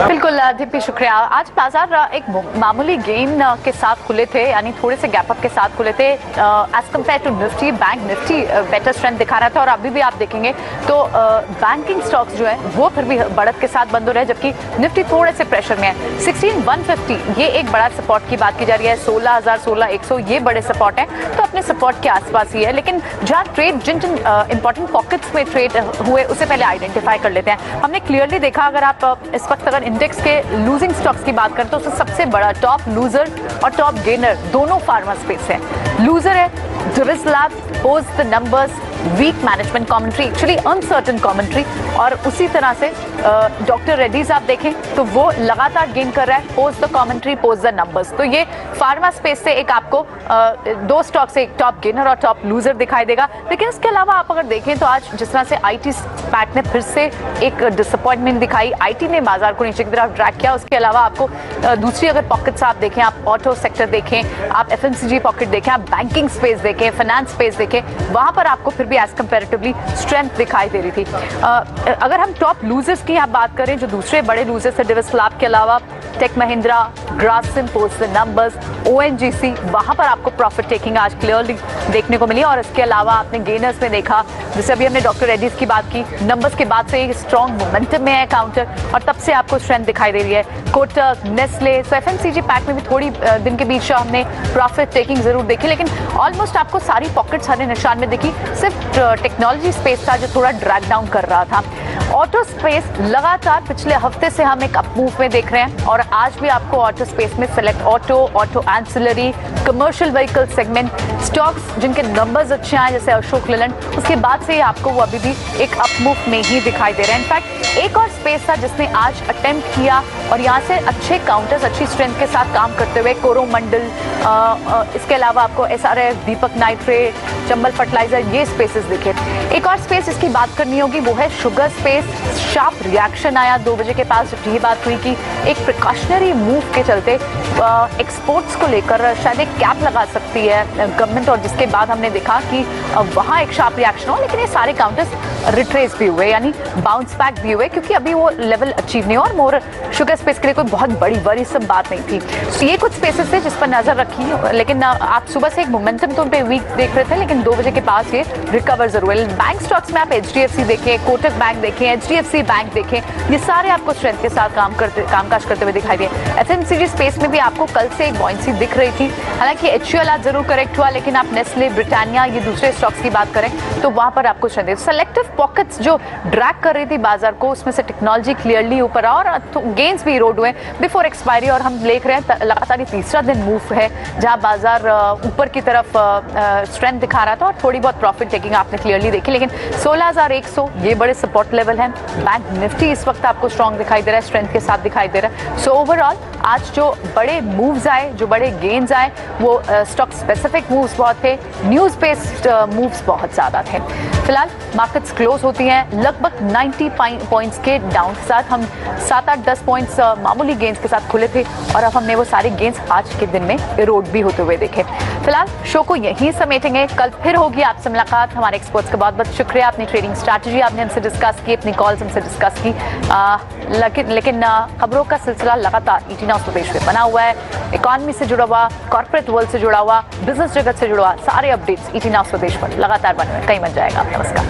बिल्कुल दीपी, शुक्रिया। आज बाजार एक मामूली गेन के साथ खुले थे, यानी थोड़े से गैप अप के साथ खुले थे as compare to Nifty. Bank Nifty better strength दिखा रहा था और अभी भी आप देखेंगे तो बैंकिंग स्टॉक्स जो है वो फिर भी बढ़त के साथ बंद हो रहे हैं, जबकि निफ्टी थोड़े से प्रेशर में है। 16,150 ये एक बड़ा सपोर्ट की बात की जा रही है, 16,000 16,100 ये बड़े सपोर्ट हैं, तो अपने सपोर्ट के आसपास ही है। लेकिन जहाँ ट्रेड जिन जिन इंपॉर्टेंट पॉकेट्स में ट्रेड हुए उसे पहले आइडेंटिफाई कर लेते हैं। हमने क्लियरली देखा, अगर आप इस वक्त अगर इंडेक्स के लूजिंग स्टॉक्स की बात करें तो उससे सबसे बड़ा टॉप लूजर और टॉप गेनर दोनों फार्मा स्पेस है। लूजर है Divi's Lab, post the numbers, weak management commentary, actually uncertain commentary, और उसी तरह से डॉक्टर रेड्डीज आप देखें तो वो लगातार गेन कर रहा है, post the commentary, post the numbers. तो ये फार्मा स्पेस से एक आपको दो स्टॉक से एक टॉप गेनर और टॉप लूजर दिखाई देगा। लेकिन इसके अलावा आप अगर देखें तो आज जिस तरह से आईटी पैट ने फिर से एक डिसअपॉइंटमेंट दिखाई, आईटी ने बाजार को नीचे की तरफ ड्रैग किया। उसके अलावा आपको दूसरी अगर पॉकेट्स आप देखें, आप ऑटो सेक्टर देखें, आप एफएमसीजी पॉकेट देखें, आप बैंकिंग स्पेस देखें, फाइनेंस स्पेस देखें, वहां पर आपको फिर भी एज कंपैरेटिवली स्ट्रेंथ दिखाई दे रही थी। अगर हम टॉप लूजर्स की आप बात करें, जो दूसरे बड़े लूजर्स है डिविस लैब के अलावा tech Mahindra, Grasim, post the numbers, ONGC, वहां पर आपको प्रॉफिट टेकिंग आज क्लियरली देखने को मिली। और इसके अलावा आपने गेनर्स में देखा, जैसे अभी हमने डॉक्टर रेड्डीज की बात की, नंबर्स के बाद से एक स्ट्रॉन्ग मोमेंटम में है काउंटर और तब से आपको स्ट्रेंथ दिखाई दे रही है। कोटक, नेस्ले, सो एफएमसीजी पैक में भी थोड़ी दिन के बीच हमने प्रॉफिट टेकिंग जरूर देखी, लेकिन ऑलमोस्ट आपको सारी पॉकेट्स हरे निशान में दिखी। सिर्फ टेक्नोलॉजी स्पेस था जो थोड़ा ड्रैग डाउन कर रहा था। ऑटो स्पेस लगातार पिछले हफ्ते से हम एक अप मूव में देख रहे हैं और आज भी आपको ऑटो स्पेस में select auto ancillary, commercial vehicle segment stocks जिनके नंबर्स अच्छे आए, जैसे अशोक लेलैंड, उसके बाद से आपको वो अभी भी एक अप मूव में ही दिखाई दे रहे हैं। इनफैक्ट एक और स्पेस था जिसने आज अटेम्प्ट किया और यहाँ से अच्छे काउंटर्स, अच्छी स्ट्रेंथ के साथ काम करते हुए कोरोमंडल, इसके अलावा आपको एसआरएफ, दीपक नाइट्रेट, चंबल फर्टिलाइजर, ये स्पेसेस दिखे। एक और स्पेस इसकी बात करनी होगी वो है शुगर स्पेस। शार्प रिएक्शन आया 2 बजे के पास, जब ये बात हुई कि एक प्रिकॉशनरी मूव के चलते एक्सपोर्ट्स को लेकर शायद एक कैप लगा सकती है गवर्नमेंट, और जिसके बाद हमने देखा कि वहाँ एक शार्प रिएक्शन हुआ, लेकिन ये सारे काउंटर्स रिट्रेस भी हुए, यानी बाउंस बैक भी हुए, क्योंकि अभी वो लेवल अचीव नहीं हुआ और मोर शुगर स्पेस के लिए कोई बहुत बड़ी वरीसम बात नहीं थी। तो ये कुछ स्पेसेस थे जिस पर नजर रखी, लेकिन आप सुबह से एक मोमेंटम तो उन पे वीक देख रहे थे, लेकिन 2 बजे के पास ये रिकवर जरूर है। बैंक स्टॉक्स में आप एचडीएफसी देखें, कोटक बैंक देखें, एचडीएफसी बैंक देखें, ये सारे आपको स्ट्रेंथ के साथ कामकाज करते हुए दिखाई दिए। एफएमसीजी स्पेस में भी आपको कल से एक बॉइंसी दिख रही थी, हालांकि एचयूएल आज जरूर करेक्ट हुआ, लेकिन आप नेस्ले, ब्रिटानिया, ये दूसरे स्टॉक्स की बात करें तो वहां पर आपको स्ट्रेंथ है। सेलेक्टिव पॉकेट्स जो ड्रैग कर रही थी बाजार को, उसमें से टेक्नोलॉजी क्लियरली ऊपर और गेन्स भी इरोड हुए बिफोर एक्सपायरी, और हम देख रहे हैं लगातार ये तीसरा दिन मूव है जहां बाजार ऊपर की तरफ स्ट्रेंथ दिखा रहा था और थोड़ी बहुत प्रॉफिट टेकिंग आपने क्लियरली देखी। लेकिन 16,100 ये बड़े सपोर्ट लेवल हैं। बैंक निफ्टी इस वक्त आपको स्ट्रॉन्ग दिखाई दे रहा है, स्ट्रेंथ के साथ दिखाई दे रहा है। सो ओवरऑल आज जो बड़े मूव्स आए, जो बड़े गेन्स आए, वो स्टॉक स्पेसिफिक मूव्स बहुत थे, न्यूज बेस्ड मूव्स बहुत ज्यादा थे। फिलहाल मार्केट्स क्लोज होती हैं लगभग 90 पॉइंट्स के डाउन के साथ। हम 7-8-10 पॉइंट्स मामूली गेंस के साथ खुले थे और अब हमने वो सारे गेंस आज के दिन में इरोड भी होते हुए देखे। फिलहाल शो को यहीं समेटेंगे, कल फिर होगी आपसे मुलाकात। हमारे एक्सपर्ट्स का बहुत बहुत शुक्रिया, अपनी ट्रेडिंग स्ट्रैटेजी आपने हमसे डिस्कस की, अपनी कॉल्स हमसे डिस्कस की, लेकिन खबरों का सिलसिला लगातार ईटी नाउ स्वदेश में बना हुआ है। इकोनॉमी से जुड़ा हुआ, कॉर्पोरेट वर्ल्ड से जुड़ा हुआ, बिजनेस जगत से जुड़ा हुआ, सारे अपडेट्स ईटी नाउ स्वदेश पर लगातार बने हुए, कहीं मत जाएगा। नमस्कार।